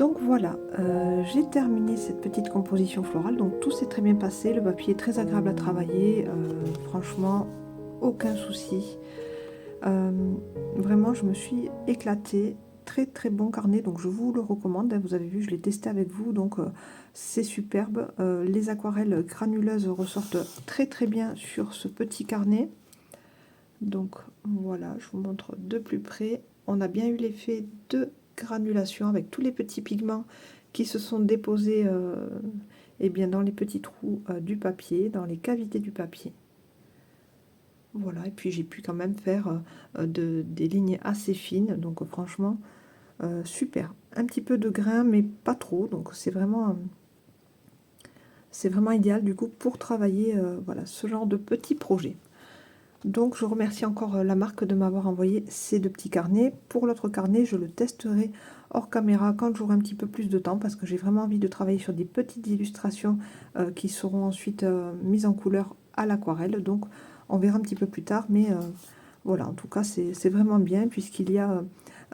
Donc voilà, j'ai terminé cette petite composition florale, donc tout s'est très bien passé, le papier est très agréable à travailler, franchement aucun souci. Vraiment je me suis éclatée, très très bon carnet, donc je vous le recommande, hein, vous avez vu je l'ai testé avec vous, donc c'est superbe. Les aquarelles granuleuses ressortent très très bien sur ce petit carnet, donc voilà, je vous montre de plus près. On a bien eu l'effet de granulation avec tous les petits pigments qui se sont déposés eh bien, dans les petits trous du papier, dans les cavités du papier. Voilà, et puis j'ai pu quand même faire des lignes assez fines, donc franchement, super. Un petit peu de grain, mais pas trop, donc c'est vraiment idéal du coup pour travailler voilà, ce genre de petits projets. Donc je remercie encore la marque de m'avoir envoyé ces deux petits carnets. Pour l'autre carnet, je le testerai hors caméra quand j'aurai un petit peu plus de temps, parce que j'ai vraiment envie de travailler sur des petites illustrations qui seront ensuite mises en couleur à l'aquarelle. Donc on verra un petit peu plus tard, mais voilà, en tout cas c'est vraiment bien, puisqu'il y a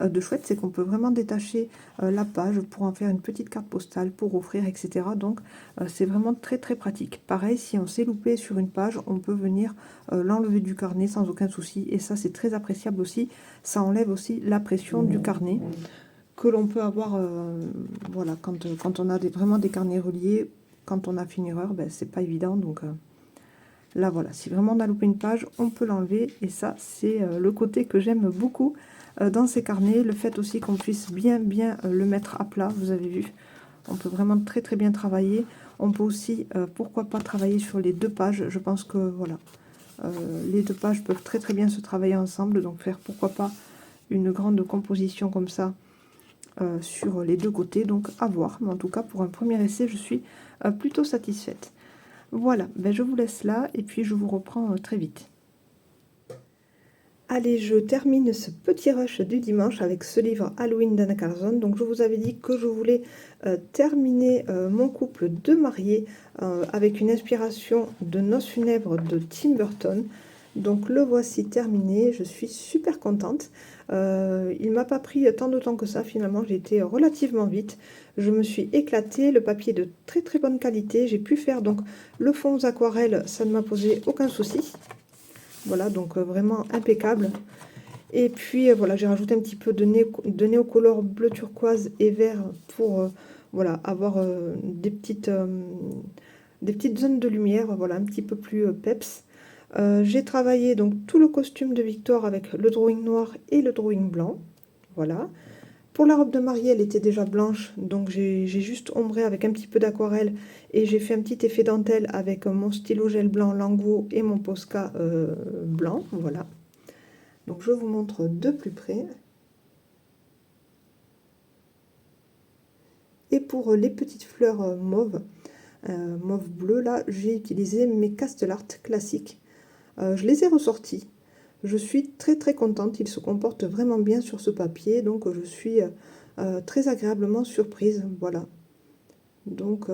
de chouette, c'est qu'on peut vraiment détacher la page pour en faire une petite carte postale pour offrir, etc. Donc c'est vraiment très très pratique. Pareil, si on s'est loupé sur une page, on peut venir l'enlever du carnet sans aucun souci, et ça c'est très appréciable aussi. Ça enlève aussi la pression du carnet que l'on peut avoir voilà, quand on a vraiment des carnets reliés. Quand on a fait une erreur, ben, c'est pas évident, donc là voilà, si vraiment on a loupé une page, on peut l'enlever, et ça c'est le côté que j'aime beaucoup dans ces carnets. Le fait aussi qu'on puisse bien le mettre à plat, vous avez vu, on peut vraiment très très bien travailler. On peut aussi pourquoi pas travailler sur les deux pages. Je pense que voilà, les deux pages peuvent très très bien se travailler ensemble, donc faire pourquoi pas une grande composition comme ça sur les deux côtés, donc à voir. Mais en tout cas pour un premier essai je suis plutôt satisfaite. Voilà, ben je vous laisse là et puis je vous reprends très vite. Allez, je termine ce petit rush du dimanche avec ce livre Halloween d'Anna Carlson. Donc je vous avais dit que je voulais terminer mon couple de mariés avec une inspiration de Noces funèbres de Tim Burton. Donc le voici terminé, je suis super contente. Il m'a pas pris tant de temps que ça, finalement j'ai été relativement vite. Je me suis éclatée, le papier est de très très bonne qualité. J'ai pu faire donc le fond aux aquarelles, ça ne m'a posé aucun souci. Voilà, donc vraiment impeccable. Et puis voilà, j'ai rajouté un petit peu de néocolore bleu turquoise et vert pour voilà, avoir des petites zones de lumière, voilà, un petit peu plus peps. J'ai travaillé donc tout le costume de Victor avec le drawing noir et le drawing blanc. Voilà. Pour la robe de mariée, elle était déjà blanche, donc j'ai juste ombré avec un petit peu d'aquarelle et j'ai fait un petit effet dentelle avec mon stylo gel blanc Languo et mon Posca blanc. Voilà. Donc je vous montre de plus près. Et pour les petites fleurs mauve bleu, là, j'ai utilisé mes Castle Art classiques. Je les ai ressortis. Je suis très très contente, ils se comportent vraiment bien sur ce papier, donc je suis très agréablement surprise. Voilà. Donc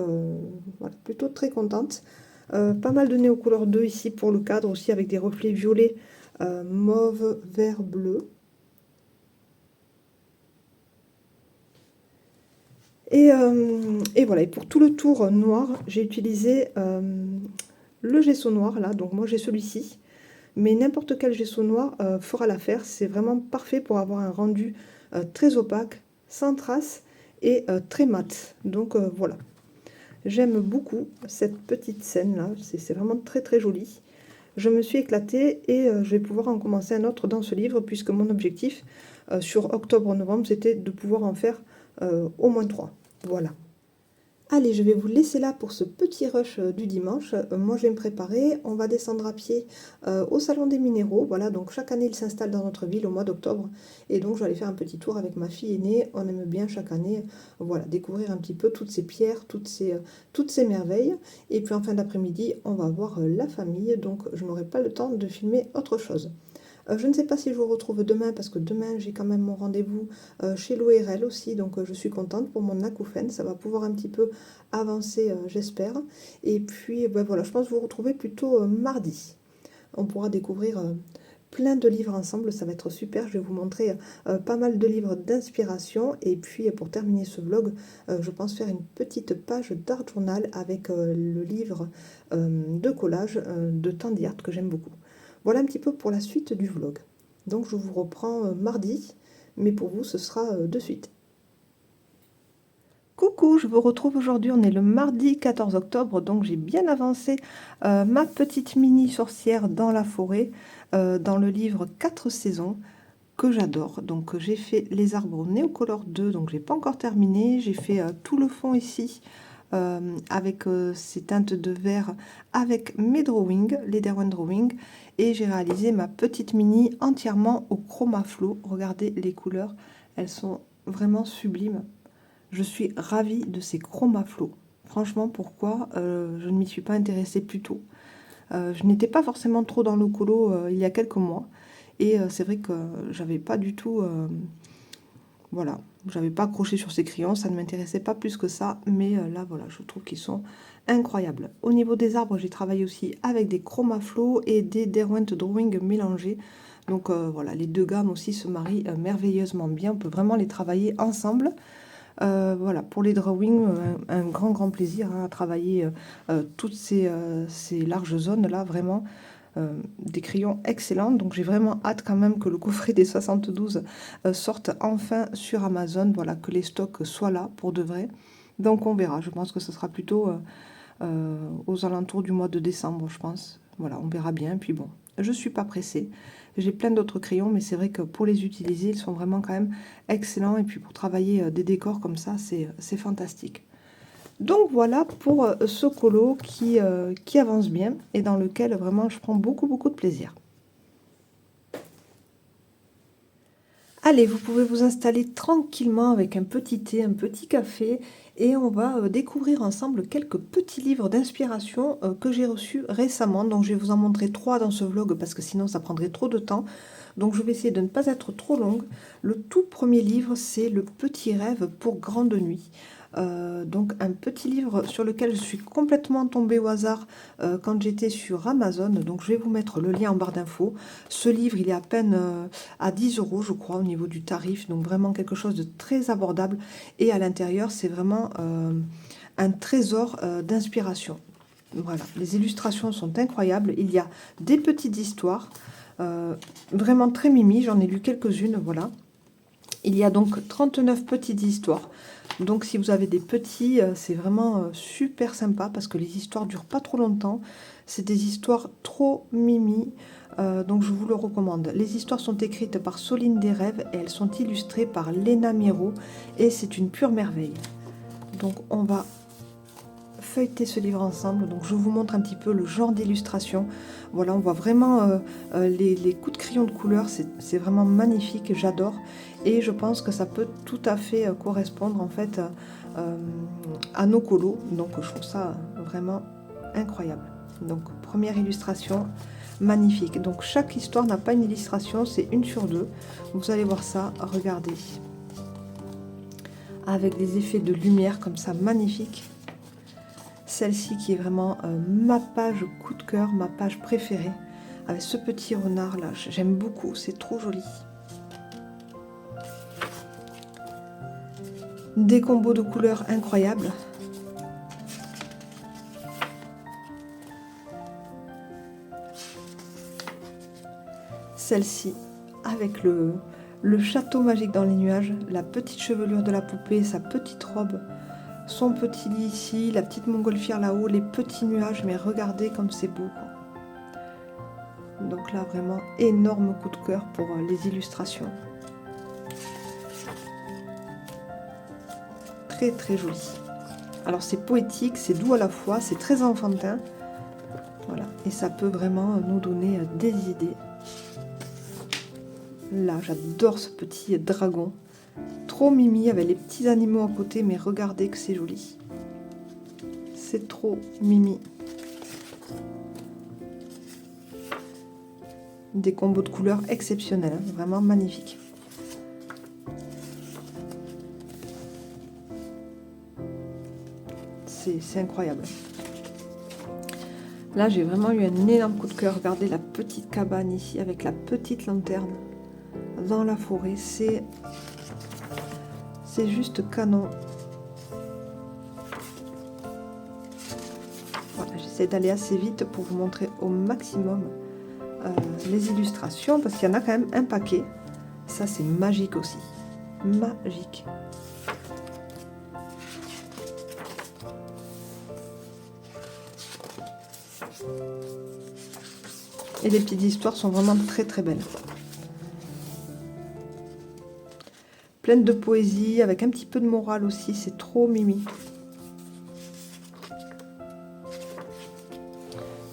voilà, plutôt très contente. Pas mal de Néocolor 2 ici pour le cadre aussi, avec des reflets violets, mauve, vert, bleu. Et voilà, et pour tout le tour noir, j'ai utilisé le gesso noir là, donc moi j'ai celui-ci, mais n'importe quel gesso noir fera l'affaire. C'est vraiment parfait pour avoir un rendu très opaque, sans traces et très mat. Donc voilà, j'aime beaucoup cette petite scène là, c'est vraiment très très joli. Je me suis éclatée et je vais pouvoir en commencer un autre dans ce livre, puisque mon objectif sur octobre-novembre, c'était de pouvoir en faire au moins 3. Voilà. Allez, je vais vous laisser là pour ce petit rush du dimanche. Moi, je vais me préparer. On va descendre à pied au Salon des Minéraux. Voilà, donc chaque année, il s'installe dans notre ville au mois d'octobre. Et donc, je vais aller faire un petit tour avec ma fille aînée. On aime bien chaque année, voilà, découvrir un petit peu toutes ces pierres, toutes ces merveilles. Et puis, en fin d'après-midi, on va voir la famille. Donc, je n'aurai pas le temps de filmer autre chose. Je ne sais pas si je vous retrouve demain, parce que demain j'ai quand même mon rendez-vous chez l'ORL aussi, donc je suis contente pour mon acouphène, ça va pouvoir un petit peu avancer, j'espère. Et puis ben voilà, je pense vous retrouver plutôt mardi. On pourra découvrir plein de livres ensemble, ça va être super. Je vais vous montrer pas mal de livres d'inspiration. Et puis pour terminer ce vlog, je pense faire une petite page d'art journal avec le livre de collage de Tandy Art que j'aime beaucoup. Voilà un petit peu pour la suite du vlog. Donc je vous reprends mardi, mais pour vous ce sera de suite. Coucou, je vous retrouve aujourd'hui, on est le mardi 14 octobre, donc j'ai bien avancé ma petite mini sorcière dans la forêt, dans le livre 4 saisons, que j'adore. Donc j'ai fait les arbres Néocolor 2, donc j'ai pas encore terminé, j'ai fait tout le fond ici, avec ces teintes de vert, avec mes drawings, les Derwent Drawing, et j'ai réalisé ma petite mini entièrement au chroma flow. Regardez les couleurs, elles sont vraiment sublimes. Je suis ravie de ces chroma flow. Franchement, pourquoi je ne m'y suis pas intéressée plus tôt. Je n'étais pas forcément trop dans le colo il y a quelques mois. Et c'est vrai que j'avais pas du tout... voilà, j'avais pas accroché sur ces crayons, ça ne m'intéressait pas plus que ça. Mais là, voilà, je trouve qu'ils sont incroyables. Au niveau des arbres, j'ai travaillé aussi avec des chroma flow et des Derwent Drawing mélangés. Donc voilà, les deux gammes aussi se marient merveilleusement bien. On peut vraiment les travailler ensemble. Voilà, pour les drawings, un grand plaisir à travailler toutes ces larges zones là, vraiment des crayons excellents. Donc j'ai vraiment hâte quand même que le coffret des 72 sorte enfin sur Amazon, voilà, que les stocks soient là pour de vrai. Donc on verra, je pense que ce sera plutôt aux alentours du mois de décembre, je pense. Voilà, on verra bien, puis bon, je suis pas pressée. J'ai plein d'autres crayons, mais c'est vrai que pour les utiliser, ils sont vraiment quand même excellents. Et puis pour travailler des décors comme ça, c'est fantastique. Donc voilà pour ce colo qui avance bien et dans lequel vraiment je prends beaucoup de plaisir. Allez, vous pouvez vous installer tranquillement avec un petit thé, un petit café et on va découvrir ensemble quelques petits livres d'inspiration que j'ai reçus récemment. Donc je vais vous en montrer 3 dans ce vlog parce que sinon ça prendrait trop de temps. Donc je vais essayer de ne pas être trop longue. Le tout premier livre, c'est Le Petit Rêve pour Grande Nuit. Donc un petit livre sur lequel je suis complètement tombée au hasard quand j'étais sur Amazon. Donc je vais vous mettre le lien en barre d'infos. Ce livre, il est à peine à 10 € je crois au niveau du tarif. Donc vraiment quelque chose de très abordable. Et à l'intérieur, c'est vraiment un trésor d'inspiration. Voilà, les illustrations sont incroyables. Il y a des petites histoires. Vraiment très mimi, j'en ai lu quelques-unes, voilà. Il y a donc 39 petites histoires. Donc si vous avez des petits, c'est vraiment super sympa parce que les histoires durent pas trop longtemps. C'est des histoires trop mimi, donc je vous le recommande. Les histoires sont écrites par Soline Desrêves et elles sont illustrées par Léna Miro et c'est une pure merveille. Donc on va feuilleter ce livre ensemble. Donc je vous montre un petit peu le genre d'illustration. Voilà, on voit vraiment les coups de crayon de couleur, c'est vraiment magnifique, j'adore. Et je pense que ça peut tout à fait correspondre en fait à nos colos. Donc je trouve ça vraiment incroyable. Donc première illustration, magnifique. Donc chaque histoire n'a pas une illustration, c'est une sur deux. Vous allez voir ça, regardez. Avec des effets de lumière comme ça, magnifique. Celle-ci qui est vraiment ma page coup de cœur, ma page préférée. Avec ce petit renard là, j'aime beaucoup, c'est trop joli. Des combos de couleurs incroyables. Celle-ci avec le château magique dans les nuages, la petite chevelure de la poupée, sa petite robe. Son petit lit ici, la petite montgolfière là-haut, les petits nuages, mais regardez comme c'est beau, quoi. Donc là, vraiment, énorme coup de cœur pour les illustrations. Très joli. Alors c'est poétique, c'est doux à la fois, c'est très enfantin. Voilà, et ça peut vraiment nous donner des idées. Là, j'adore ce petit dragon. Trop mimi avec les petits animaux à côté, mais regardez que c'est joli. C'est trop mimi. Des combos de couleurs exceptionnels, hein, vraiment magnifiques. C'est incroyable. Là, j'ai vraiment eu un énorme coup de cœur. Regardez la petite cabane ici avec la petite lanterne dans la forêt. C'est juste canon. Voilà, j'essaie d'aller assez vite pour vous montrer au maximum les illustrations parce qu'il y en a quand même un paquet. Ça, c'est magique aussi. Magique. Et les petites histoires sont vraiment très très belles. Pleine de poésie, avec un petit peu de morale aussi, c'est trop mimi.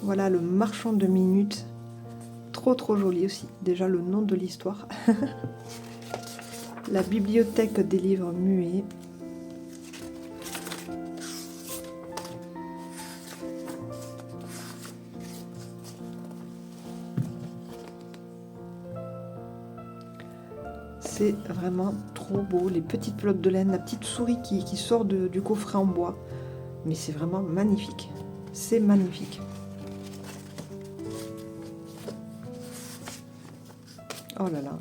Voilà le marchand de minutes. Trop joli aussi. Déjà le nom de l'histoire. La bibliothèque des livres muets. C'est vraiment trop beau, les petites pelotes de laine, la petite souris qui sort du coffret en bois. Mais c'est vraiment magnifique. C'est magnifique. Oh là là.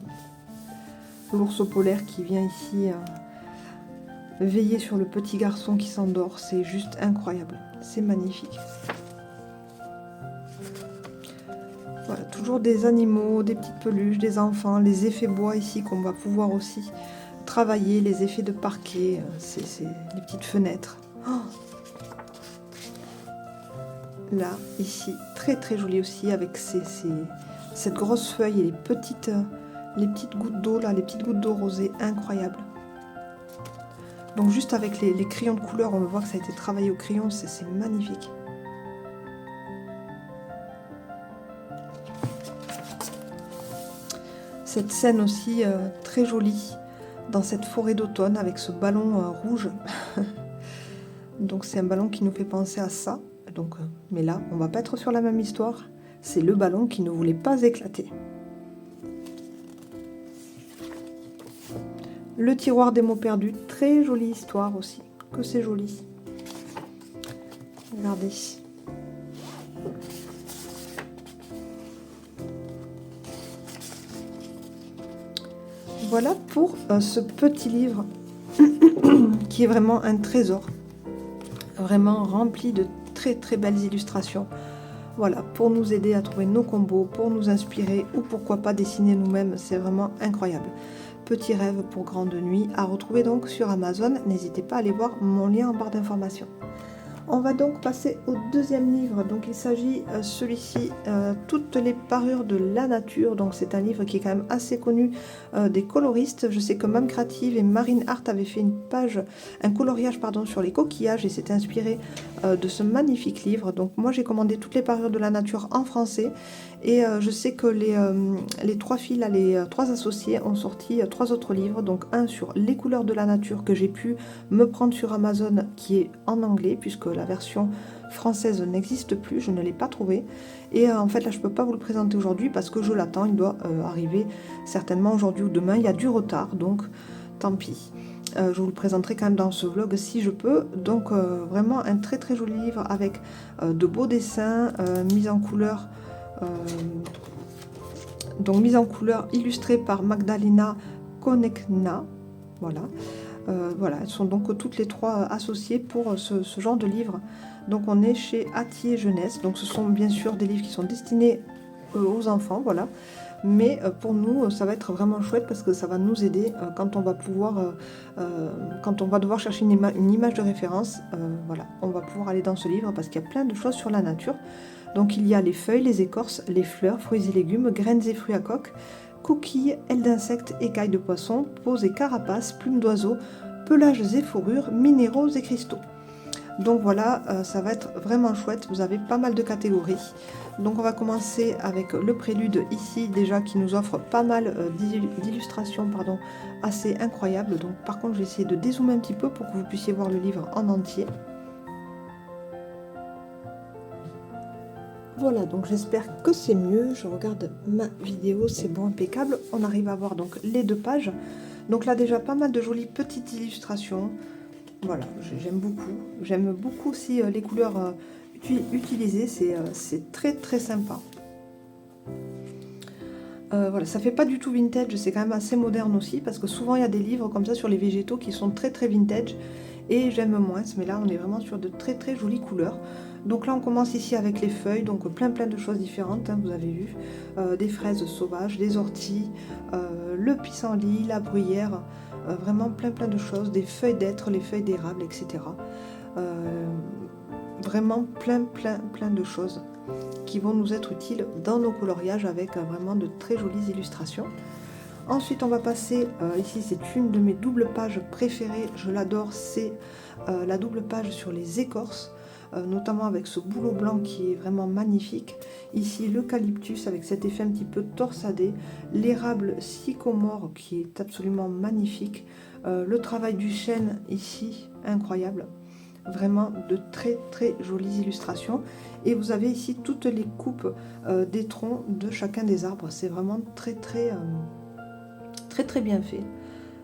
L'ours polaire qui vient ici veiller sur le petit garçon qui s'endort. C'est juste incroyable. C'est magnifique. Voilà, toujours des animaux, des petites peluches, des enfants, les effets bois ici qu'on va pouvoir aussi travailler, les effets de parquet, c'est les petites fenêtres. Oh, là, ici, très joli aussi avec cette grosse feuille et les petites gouttes d'eau là, les petites gouttes d'eau rosée, incroyable. Donc juste avec les crayons de couleur, on voit que ça a été travaillé au crayon, c'est magnifique. Cette scène aussi très jolie dans cette forêt d'automne avec ce ballon rouge. Donc c'est un ballon qui nous fait penser à ça. Donc, mais là, on va pas être sur la même histoire. C'est le ballon qui ne voulait pas éclater. Le tiroir des mots perdus, très jolie histoire aussi. Que c'est joli. Regardez. Voilà pour ce petit livre qui est vraiment un trésor, vraiment rempli de très belles illustrations. Voilà, pour nous aider à trouver nos combos, pour nous inspirer ou pourquoi pas dessiner nous-mêmes, c'est vraiment incroyable. Petit rêve pour grande nuit, à retrouver donc sur Amazon. N'hésitez pas à aller voir mon lien en barre d'informations. On va donc passer au deuxième livre. Donc il s'agit celui-ci, toutes les parures de la nature. Donc c'est un livre qui est quand même assez connu des coloristes. Je sais que Mam Creative et Marine Art avaient fait un coloriage sur les coquillages et s'est inspiré de ce magnifique livre. Donc moi j'ai commandé toutes les parures de la nature en français et je sais que les trois filles, là, les trois associés ont sorti trois autres livres. Donc un sur les couleurs de la nature que j'ai pu me prendre sur Amazon qui est en anglais puisque la version française n'existe plus, je ne l'ai pas trouvé et en fait là je peux pas vous le présenter aujourd'hui parce que je l'attends, il doit arriver certainement aujourd'hui ou demain, il y a du retard donc tant pis. Je vous le présenterai quand même dans ce vlog si je peux. Donc vraiment un très joli livre avec de beaux dessins, mise en couleur illustrée par Magdalena Konechna. Voilà. Voilà, elles sont donc toutes les trois associées pour ce genre de livre. Donc on est chez Hatier Jeunesse, donc ce sont bien sûr des livres qui sont destinés aux enfants, voilà. Mais pour nous, ça va être vraiment chouette parce que ça va nous aider quand on va pouvoir, quand on va devoir chercher une image de référence. Voilà, on va pouvoir aller dans ce livre parce qu'il y a plein de choses sur la nature. Donc il y a les feuilles, les écorces, les fleurs, fruits et légumes, graines et fruits à coque, coquilles, ailes d'insectes, écailles de poissons, peaux et carapaces, plumes d'oiseaux, pelages et fourrures, minéraux et cristaux. Donc voilà, ça va être vraiment chouette, vous avez pas mal de catégories. Donc on va commencer avec le prélude ici déjà qui nous offre pas mal d'illustrations assez incroyables. Donc par contre je vais essayer de dézoomer un petit peu pour que vous puissiez voir le livre en entier. Voilà, donc j'espère que c'est mieux. Je regarde ma vidéo, c'est bon, impeccable. On arrive à voir donc les 2 pages. Donc là déjà pas mal de jolies petites illustrations. Voilà, j'aime beaucoup. J'aime beaucoup aussi les couleurs utiliser, c'est très très sympa. Voilà, ça fait pas du tout vintage, c'est quand même assez moderne aussi, parce que souvent il y a des livres comme ça sur les végétaux qui sont très très vintage, et j'aime moins, mais là on est vraiment sur de très très jolies couleurs. Donc là on commence ici avec les feuilles, donc plein de choses différentes, hein, vous avez vu, des fraises sauvages, des orties, le pissenlit, la bruyère, vraiment plein de choses, des feuilles d'être, les feuilles d'érable, etc. Vraiment plein de choses qui vont nous être utiles dans nos coloriages avec vraiment de très jolies illustrations. Ensuite on va passer, ici c'est une de mes doubles pages préférées, je l'adore, c'est la double page sur les écorces, notamment avec ce bouleau blanc qui est vraiment magnifique. Ici l'eucalyptus avec cet effet un petit peu torsadé, l'érable sycomore qui est absolument magnifique, le travail du chêne ici, incroyable. Vraiment de très jolies illustrations, et vous avez ici toutes les coupes des troncs de chacun des arbres. C'est vraiment très bien fait,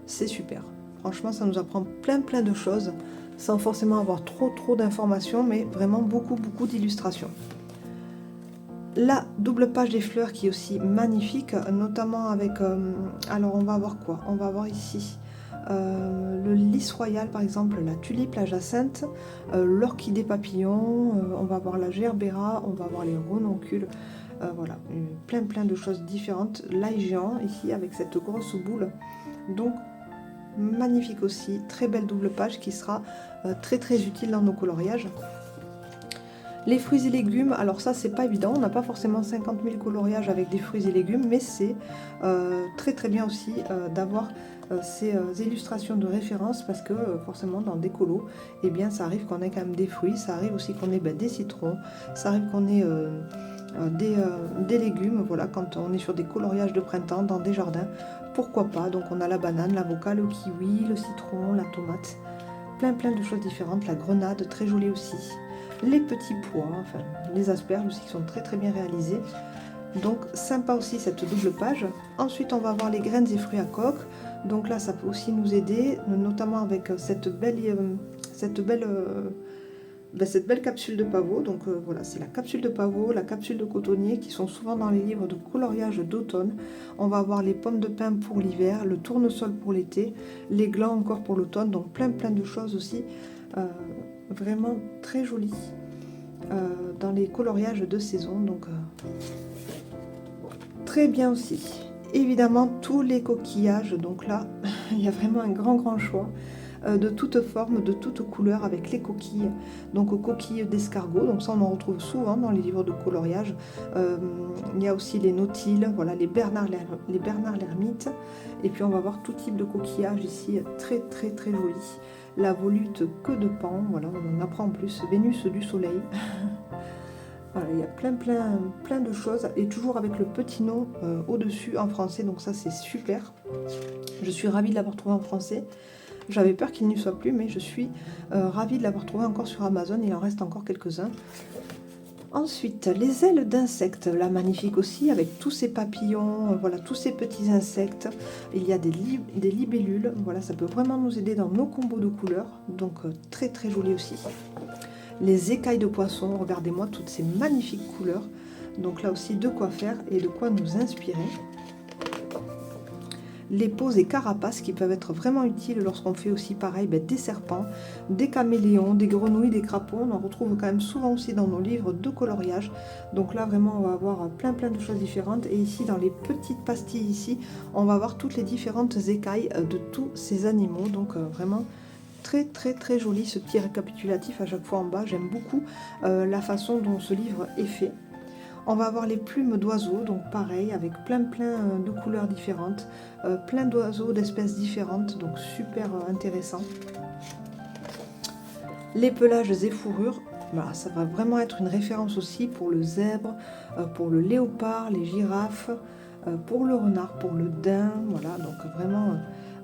c'est super. Franchement ça nous apprend plein de choses sans forcément avoir trop d'informations, mais vraiment beaucoup d'illustrations. La double page des fleurs qui est aussi magnifique, notamment avec alors on va avoir quoi, on va avoir ici le lys royal par exemple, la tulipe, la jacinthe, l'orchidée papillon, on va avoir la gerbera, on va avoir les renoncules, voilà, plein de choses différentes. L'ail géant ici avec cette grosse boule, donc magnifique aussi, très belle double page qui sera très utile dans nos coloriages. Les fruits et légumes, alors ça c'est pas évident, on n'a pas forcément 50 000 coloriages avec des fruits et légumes, mais c'est très bien aussi d'avoir ces illustrations de référence, parce que forcément dans des colos, eh bien ça arrive qu'on ait quand même des fruits, ça arrive aussi qu'on ait des citrons, ça arrive qu'on ait des légumes, voilà, quand on est sur des coloriages de printemps dans des jardins, pourquoi pas. Donc on a la banane, l'avocat, le kiwi, le citron, la tomate, plein de choses différentes, la grenade, très jolie aussi. Les petits pois, enfin les asperges aussi qui sont très bien réalisés. Donc sympa aussi cette double page. Ensuite on va avoir les graines et fruits à coque. Donc là ça peut aussi nous aider, notamment avec cette belle capsule de pavot. Donc voilà, c'est la capsule de pavot, la capsule de cotonnier qui sont souvent dans les livres de coloriage d'automne. On va avoir les pommes de pin pour l'hiver, le tournesol pour l'été, les glands encore pour l'automne. Donc plein de choses aussi. Vraiment très joli dans les coloriages de saison, donc très bien aussi. Évidemment tous les coquillages, donc là il y a vraiment un grand choix de toutes formes, de toutes couleurs avec les coquilles, donc coquilles d'escargot, donc ça on en retrouve souvent dans les livres de coloriage. Il y a aussi les nautiles, voilà, les Bernard l'ermite, et puis on va voir tout type de coquillages ici, très jolis. La volute queue de pan, voilà, on en apprend en plus, Vénus du soleil. Voilà, il y a plein de choses, et toujours avec le petit nom au-dessus en français, donc ça c'est super. Je suis ravie de l'avoir trouvé en français. J'avais peur qu'il n'y soit plus, mais je suis ravie de l'avoir trouvé encore sur Amazon, il en reste encore quelques-uns. Ensuite, les ailes d'insectes, là magnifique aussi, avec tous ces papillons, voilà, tous ces petits insectes. Il y a des libellules, voilà, ça peut vraiment nous aider dans nos combos de couleurs, donc très joli aussi. Les écailles de poisson, regardez-moi toutes ces magnifiques couleurs, donc là aussi de quoi faire et de quoi nous inspirer. Les peaux et carapaces qui peuvent être vraiment utiles lorsqu'on fait aussi pareil des serpents, des caméléons, des grenouilles, des crapauds. On en retrouve quand même souvent aussi dans nos livres de coloriage. Donc là vraiment on va avoir plein de choses différentes, et ici dans les petites pastilles ici on va avoir toutes les différentes écailles de tous ces animaux. Donc vraiment très joli ce petit récapitulatif à chaque fois en bas. J'aime beaucoup la façon dont ce livre est fait. On va avoir les plumes d'oiseaux, donc pareil, avec plein de couleurs différentes, plein d'oiseaux d'espèces différentes, donc super intéressant. Les pelages et fourrures, voilà, ça va vraiment être une référence aussi pour le zèbre, pour le léopard, les girafes, pour le renard, pour le daim, voilà, donc vraiment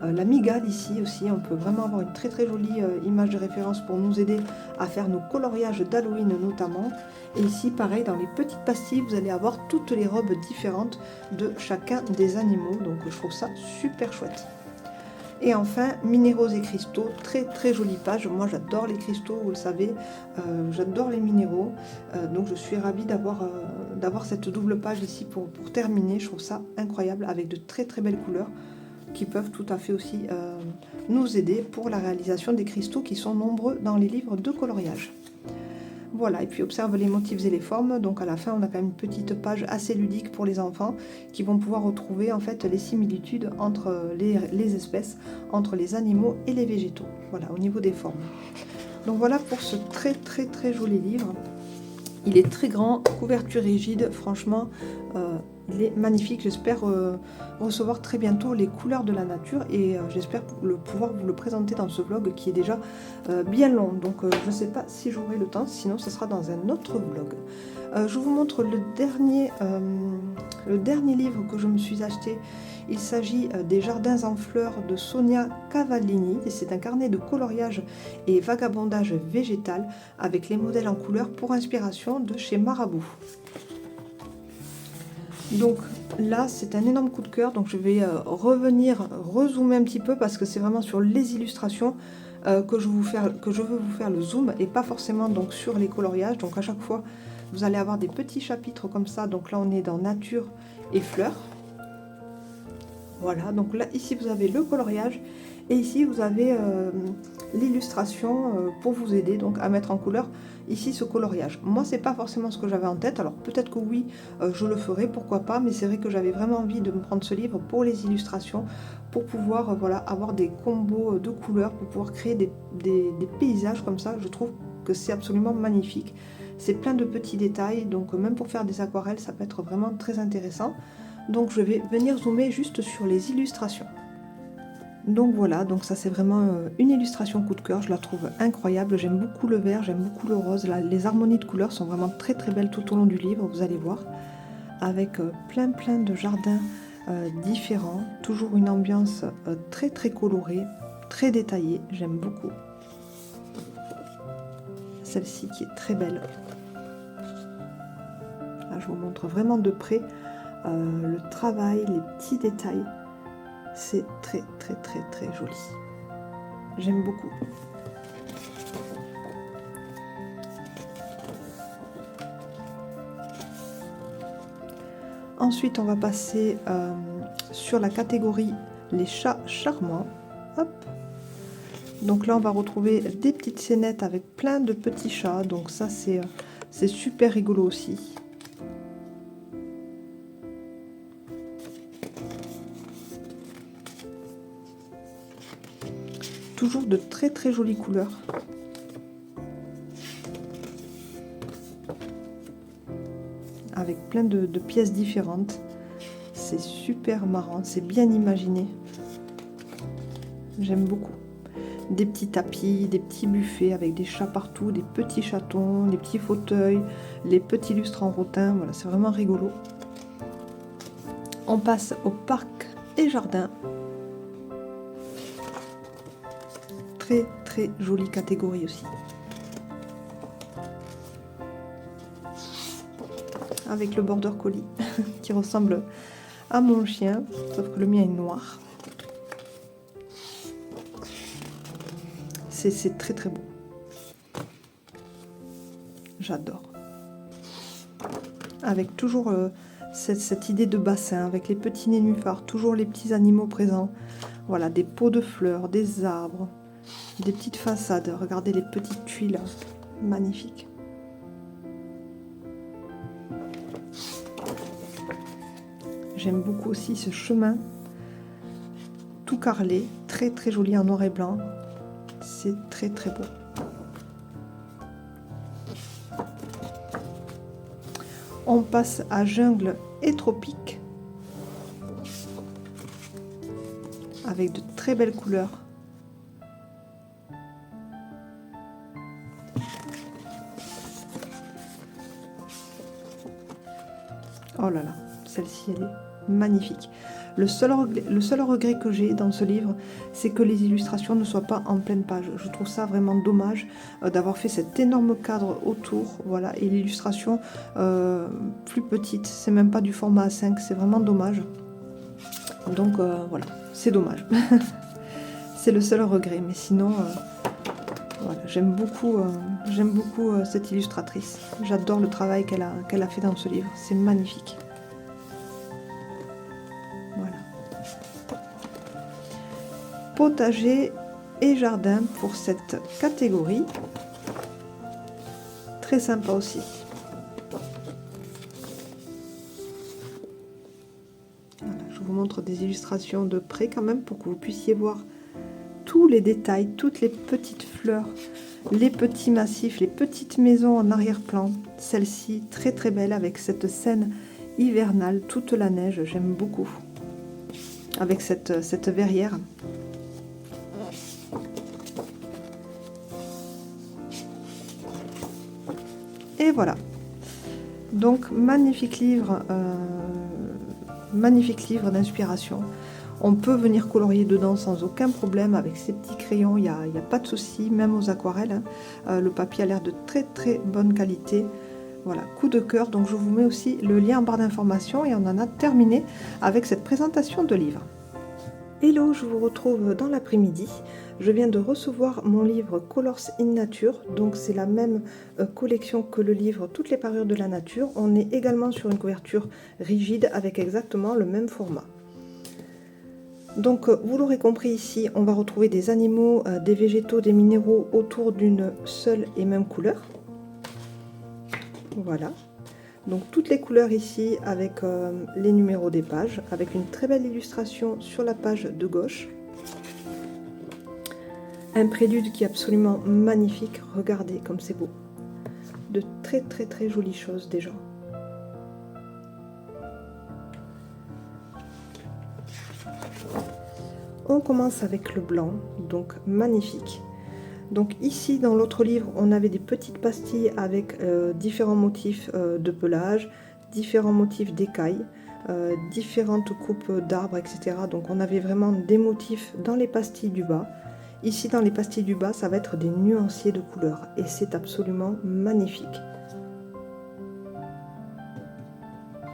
la mygale ici aussi, on peut vraiment avoir une très jolie image de référence pour nous aider à faire nos coloriages d'Halloween notamment. Et ici pareil, dans les petites pastilles vous allez avoir toutes les robes différentes de chacun des animaux, donc je trouve ça super chouette. Et enfin, minéraux et cristaux, très très jolie page. Moi j'adore les cristaux, vous le savez, j'adore les minéraux. Donc je suis ravie d'avoir cette double page ici pour terminer. Je trouve ça incroyable avec de très très belles couleurs qui peuvent tout à fait aussi nous aider pour la réalisation des cristaux qui sont nombreux dans les livres de coloriage. Voilà, et puis observe les motifs et les formes. Donc à la fin, on a quand même une petite page assez ludique pour les enfants qui vont pouvoir retrouver en fait les similitudes entre les espèces, entre les animaux et les végétaux. Voilà, au niveau des formes. Donc voilà pour ce très très très joli livre. Il est très grand, couverture rigide, franchement, il est magnifique. J'espère recevoir très bientôt les couleurs de la nature et j'espère pouvoir vous le présenter dans ce vlog qui est déjà bien long. Donc je ne sais pas si j'aurai le temps, sinon ce sera dans un autre vlog. Je vous montre le dernier livre que je me suis acheté. Il s'agit des Jardins en fleurs de Sonia Cavallini. C'est un carnet de coloriage et vagabondage végétal avec les modèles en couleur pour inspiration de chez Marabout. Donc là, c'est un énorme coup de cœur. Donc je vais rezoomer un petit peu parce que c'est vraiment sur les illustrations que je veux vous faire le zoom et pas forcément donc sur les coloriages. Donc à chaque fois, vous allez avoir des petits chapitres comme ça. Donc là, on est dans nature et fleurs. Voilà, donc là, ici, vous avez le coloriage et ici, vous avez l'illustration pour vous aider donc à mettre en couleur ici ce coloriage. Moi, c'est pas forcément ce que j'avais en tête. Alors, peut-être que oui, je le ferai, pourquoi pas. Mais c'est vrai que j'avais vraiment envie de me prendre ce livre pour les illustrations, pour pouvoir voilà, avoir des combos de couleurs, pour pouvoir créer des paysages comme ça. Je trouve que c'est absolument magnifique. C'est plein de petits détails, donc même pour faire des aquarelles, ça peut être vraiment très intéressant. Donc je vais venir zoomer juste sur les illustrations. Donc voilà, donc ça c'est vraiment une illustration coup de cœur, je la trouve incroyable. J'aime beaucoup le vert, j'aime beaucoup le rose. Là, les harmonies de couleurs sont vraiment très très belles tout au long du livre, vous allez voir. Avec plein de jardins différents, toujours une ambiance très très colorée, très détaillée, j'aime beaucoup. Celle-ci qui est très belle. Là, je vous montre vraiment de près le travail, les petits détails. C'est très joli. J'aime beaucoup. Ensuite, on va passer sur la catégorie les chats charmants. Hop. Donc là, on va retrouver des petites scénettes avec plein de petits chats. Donc ça, c'est super rigolo aussi. Toujours de très jolies couleurs. Avec plein de pièces différentes. C'est super marrant, c'est bien imaginé. J'aime beaucoup. Des petits tapis, des petits buffets avec des chats partout, des petits chatons, des petits fauteuils, les petits lustres en rotin. Voilà, c'est vraiment rigolo. On passe au parc et jardin. Très jolie catégorie aussi. Avec le border collie qui ressemble à mon chien, sauf que le mien est noir. C'est très beau. J'adore. Avec toujours cette idée de bassin, avec les petits nénuphars, toujours les petits animaux présents. Voilà, des pots de fleurs, des arbres, des petites façades. Regardez les petites tuiles, magnifiques. J'aime beaucoup aussi ce chemin tout carrelé, très joli en noir et blanc. C'est très beau. On passe à jungle et tropique avec de très belles couleurs. Oh là là, celle-ci elle est magnifique. Le seul regret que j'ai dans ce livre, c'est que les illustrations ne soient pas en pleine page. Je trouve ça vraiment dommage d'avoir fait cet énorme cadre autour, voilà, et l'illustration plus petite. C'est même pas du format A5, c'est vraiment dommage. Donc voilà, c'est dommage. C'est le seul regret, mais sinon, voilà, j'aime beaucoup cette illustratrice. J'adore le travail qu'elle a fait dans ce livre, c'est magnifique. Voilà. Potager et jardin pour cette catégorie. Très sympa aussi. Voilà, je vous montre des illustrations de près quand même pour que vous puissiez voir tous les détails, toutes les petites fleurs, les petits massifs, les petites maisons en arrière-plan. Celle-ci, très très belle avec cette scène hivernale, toute la neige, j'aime beaucoup. Avec cette verrière. Et voilà. Donc, magnifique livre d'inspiration. On peut venir colorier dedans sans aucun problème avec ces petits crayons, il n'y a pas de souci, même aux aquarelles. Le papier a l'air de très très bonne qualité. Voilà, coup de cœur. Donc je vous mets aussi le lien en barre d'information et on en a terminé avec cette présentation de livre. Hello, je vous retrouve dans l'après-midi. Je viens de recevoir mon livre Colors in Nature, donc c'est la même collection que le livre Toutes les parures de la nature. On est également sur une couverture rigide avec exactement le même format. Donc vous l'aurez compris ici, on va retrouver des animaux, des végétaux, des minéraux autour d'une seule et même couleur. Voilà. Donc toutes les couleurs ici avec les numéros des pages, avec une très belle illustration sur la page de gauche. Un prélude qui est absolument magnifique, regardez comme c'est beau. De très très très jolies choses déjà. On commence avec le blanc, donc magnifique. Donc ici dans l'autre livre on avait des petites pastilles avec différents motifs de pelage, différents motifs d'écailles, différentes coupes d'arbres, etc. Donc on avait vraiment des motifs dans les pastilles du bas. Ici dans les pastilles du bas ça va être des nuanciers de couleurs et c'est absolument magnifique.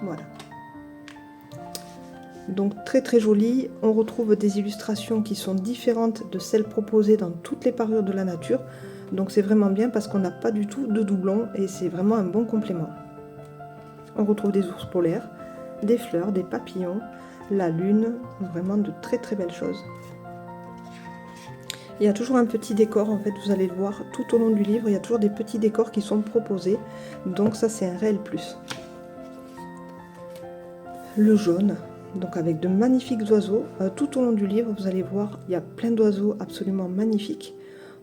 Voilà. Donc très très joli, on retrouve des illustrations qui sont différentes de celles proposées dans toutes les parures de la nature. Donc c'est vraiment bien parce qu'on n'a pas du tout de doublons et c'est vraiment un bon complément. On retrouve des ours polaires, des fleurs, des papillons, la lune, vraiment de très très belles choses. Il y a toujours un petit décor, en fait vous allez le voir tout au long du livre, il y a toujours des petits décors qui sont proposés. Donc ça c'est un réel plus. Le jaune. Donc avec de magnifiques oiseaux, tout au long du livre vous allez voir il y a plein d'oiseaux absolument magnifiques.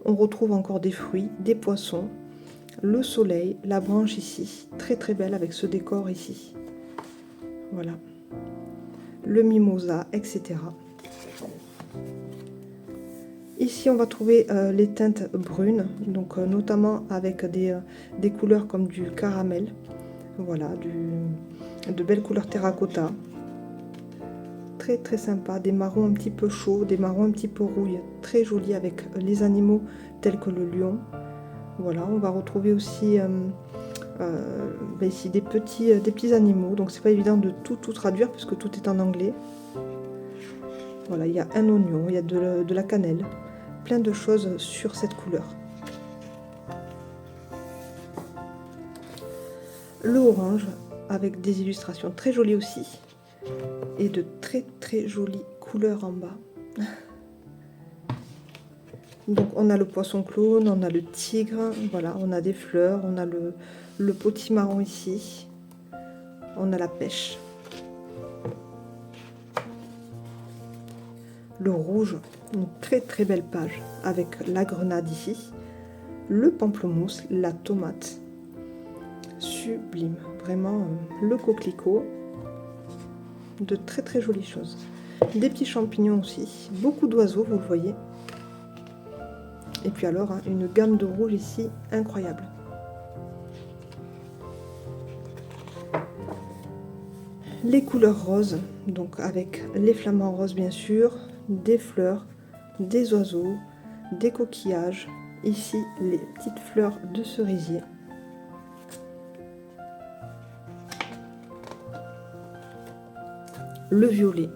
On retrouve encore des fruits, des poissons, le soleil, la branche ici, très très belle avec ce décor ici. Voilà, le mimosa, etc. Ici on va trouver les teintes brunes, donc notamment avec des couleurs comme du caramel, voilà, de belles couleurs terracotta. Très très sympa, des marrons un petit peu chauds, des marrons un petit peu rouille, très jolis avec les animaux tels que le lion. Voilà, on va retrouver aussi ici des petits animaux, donc c'est pas évident de tout traduire puisque tout est en anglais. Voilà, il y a un oignon, il y a de la cannelle, plein de choses sur cette couleur. Le orange avec des illustrations très jolies aussi. Et de très très jolies couleurs en bas. Donc on a le poisson clown, on a le tigre, voilà, on a des fleurs, on a le potimarron ici, on a la pêche. Le rouge, une très très belle page avec la grenade ici, le pamplemousse, la tomate, sublime, vraiment le coquelicot. De très très jolies choses. Des petits champignons aussi, beaucoup d'oiseaux, vous le voyez. Et puis alors, hein, une gamme de rouge ici, incroyable. Les couleurs roses, donc avec les flamants roses bien sûr, des fleurs, des oiseaux, des coquillages. Ici, les petites fleurs de cerisier. Le violet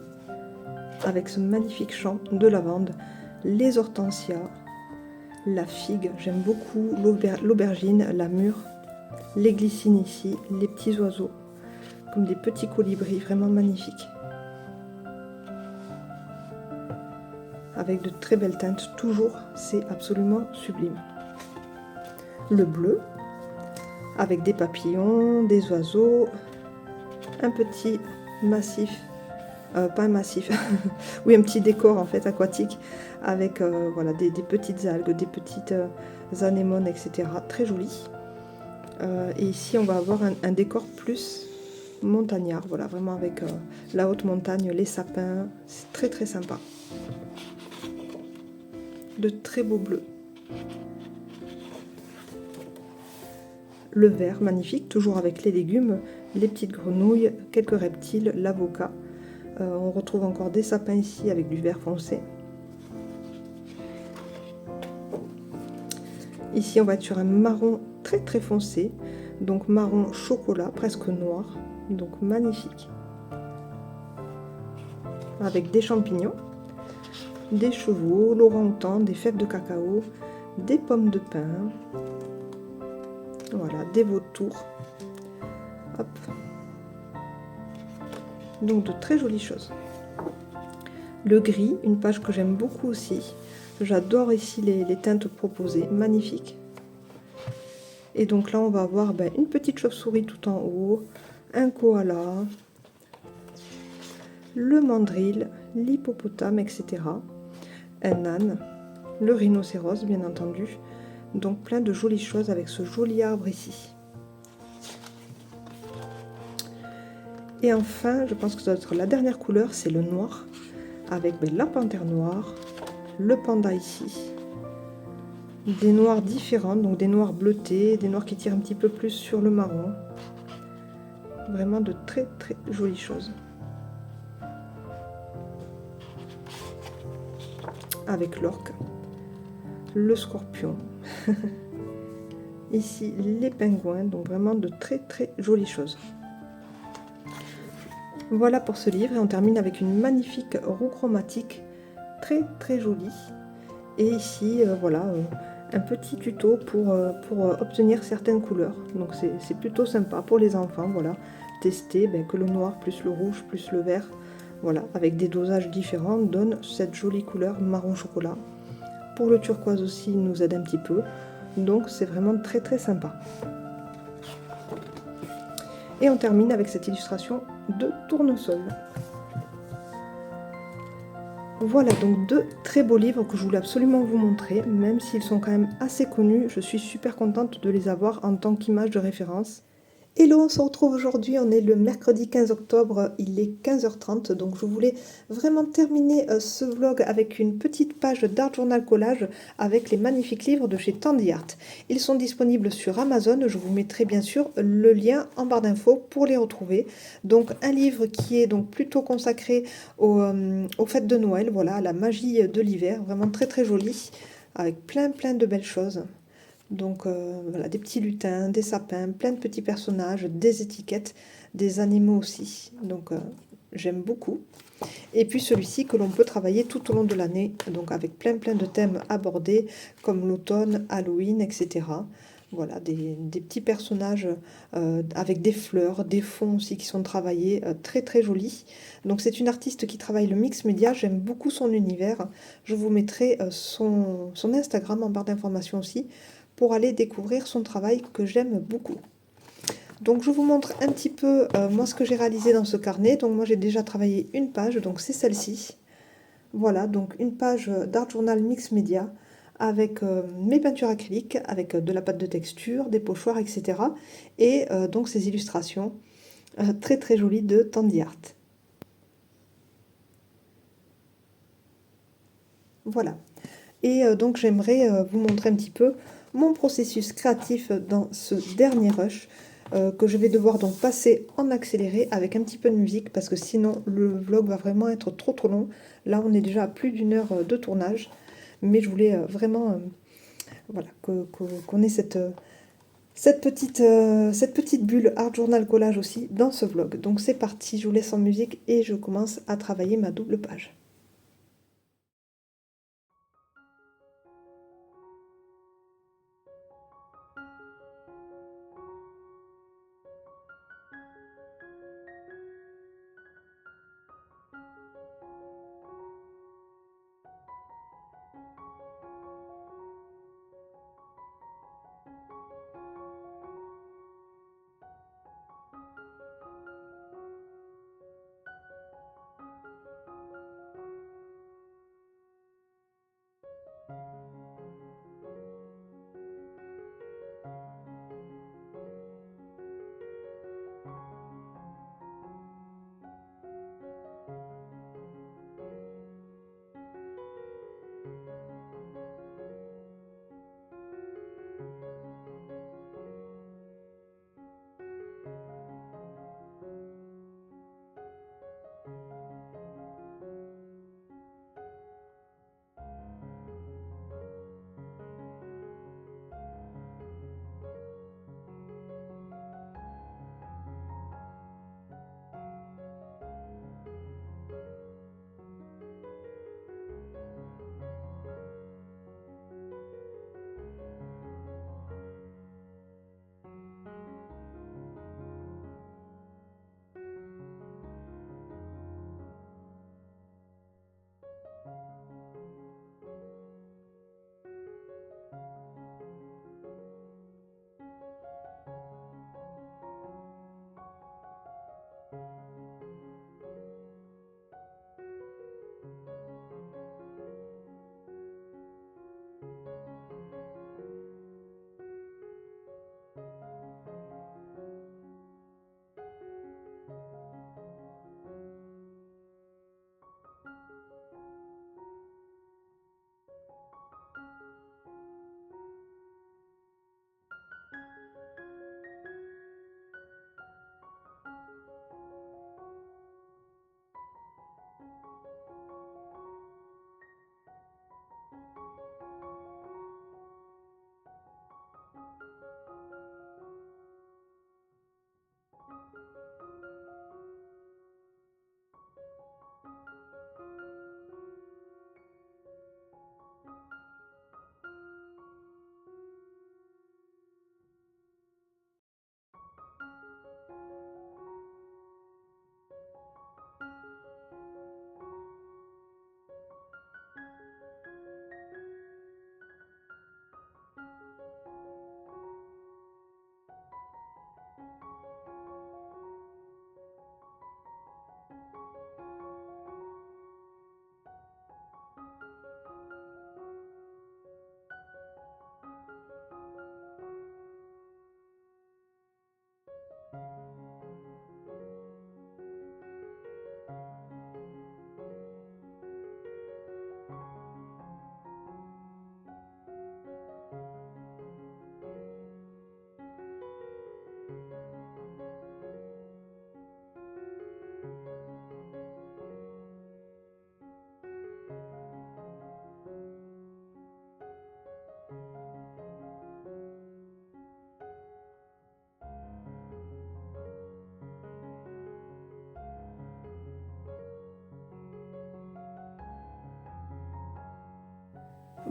avec ce magnifique champ de lavande, les hortensias, la figue, j'aime beaucoup l'aubergine, la mûre, les glycines ici, les petits oiseaux, comme des petits colibris, vraiment magnifiques. Avec de très belles teintes, toujours, c'est absolument sublime. Le bleu, avec des papillons, des oiseaux, un petit massif, pas un massif, oui un petit décor en fait aquatique, avec voilà, des petites algues, des petites anémones, etc. Très joli. Et ici on va avoir un décor plus montagnard, voilà, vraiment avec la haute montagne, les sapins, c'est très très sympa. De très beaux bleus. Le vert, magnifique, toujours avec les légumes, les petites grenouilles, quelques reptiles, l'avocat. On retrouve encore des sapins ici avec du vert foncé. Ici, on va être sur un marron très très foncé, donc marron chocolat, presque noir, donc magnifique. Avec des champignons, des chevaux, l'orang-outan, des fèves de cacao, des pommes de pin. Voilà, des vautours. Hop. Donc de très jolies choses. Le gris, une page que j'aime beaucoup aussi. J'adore ici les teintes proposées, magnifiques. Et donc là, on va avoir une petite chauve-souris tout en haut, un koala, le mandrill, l'hippopotame, etc. Un âne, le rhinocéros, bien entendu. Donc plein de jolies choses avec ce joli arbre ici. Et enfin, je pense que ça doit être la dernière couleur, c'est le noir, avec la panthère noire, le panda ici, des noirs différents, donc des noirs bleutés, des noirs qui tirent un petit peu plus sur le marron. Vraiment de très très jolies choses. Avec l'orque, le scorpion, ici les pingouins, donc vraiment de très très jolies choses. Voilà pour ce livre et on termine avec une magnifique roue chromatique très très jolie. Et ici voilà un petit tuto pour obtenir certaines couleurs. Donc c'est plutôt sympa pour les enfants, voilà, tester que le noir plus le rouge plus le vert, voilà, avec des dosages différents donne cette jolie couleur marron chocolat. Pour le turquoise aussi, il nous aide un petit peu. Donc c'est vraiment très très sympa. Et on termine avec cette illustration de tournesol. Voilà donc deux très beaux livres que je voulais absolument vous montrer, même s'ils sont quand même assez connus, je suis super contente de les avoir en tant qu'image de référence. Hello, on se retrouve aujourd'hui, on est le mercredi 15 octobre, il est 15h30, donc je voulais vraiment terminer ce vlog avec une petite page d'Art Journal Collage avec les magnifiques livres de chez Tandy Art. Ils sont disponibles sur Amazon, je vous mettrai bien sûr le lien en barre d'infos pour les retrouver. Donc un livre qui est donc plutôt consacré aux fêtes de Noël, voilà, à la magie de l'hiver, vraiment très très joli, avec plein de belles choses. Donc voilà, des petits lutins, des sapins, plein de petits personnages, des étiquettes, des animaux aussi. Donc j'aime beaucoup. Et puis celui-ci que l'on peut travailler tout au long de l'année, donc avec plein de thèmes abordés, comme l'automne, Halloween, etc. Voilà, des petits personnages avec des fleurs, des fonds aussi qui sont travaillés, très très jolis. Donc c'est une artiste qui travaille le mix média, j'aime beaucoup son univers. Je vous mettrai son Instagram en barre d'informations aussi, pour aller découvrir son travail que j'aime beaucoup. Donc je vous montre un petit peu moi ce que j'ai réalisé dans ce carnet. Donc moi j'ai déjà travaillé une page, donc c'est celle-ci. Voilà, donc une page d'Art Journal Mix Media avec mes peintures acryliques, avec de la pâte de texture, des pochoirs, etc. Et donc ces illustrations très très jolies de Tandy Art. Voilà. Et donc j'aimerais vous montrer un petit peu mon processus créatif dans ce dernier rush que je vais devoir donc passer en accéléré avec un petit peu de musique parce que sinon le vlog va vraiment être trop long. Là on est déjà à plus d'une heure de tournage, mais je voulais vraiment voilà, qu'on ait cette petite bulle Art Journal Collage aussi dans ce vlog. Donc c'est parti, je vous laisse en musique et je commence à travailler ma double page.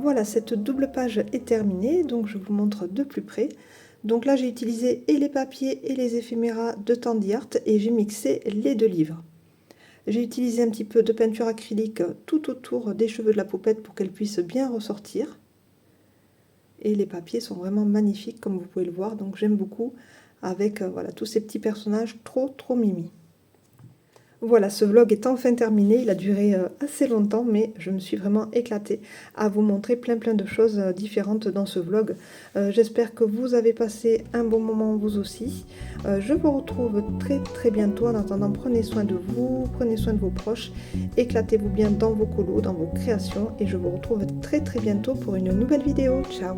Voilà, cette double page est terminée, donc je vous montre de plus près. Donc là, j'ai utilisé et les papiers et les éphéméras de Tandy Art et j'ai mixé les deux livres. J'ai utilisé un petit peu de peinture acrylique tout autour des cheveux de la poupette pour qu'elle puisse bien ressortir. Et les papiers sont vraiment magnifiques comme vous pouvez le voir, donc j'aime beaucoup avec voilà, tous ces petits personnages trop mimi. Voilà, ce vlog est enfin terminé, il a duré assez longtemps, mais je me suis vraiment éclatée à vous montrer plein de choses différentes dans ce vlog. J'espère que vous avez passé un bon moment vous aussi. Je vous retrouve très bientôt. En attendant, prenez soin de vous, prenez soin de vos proches, éclatez-vous bien dans vos colos, dans vos créations, et je vous retrouve très bientôt pour une nouvelle vidéo. Ciao!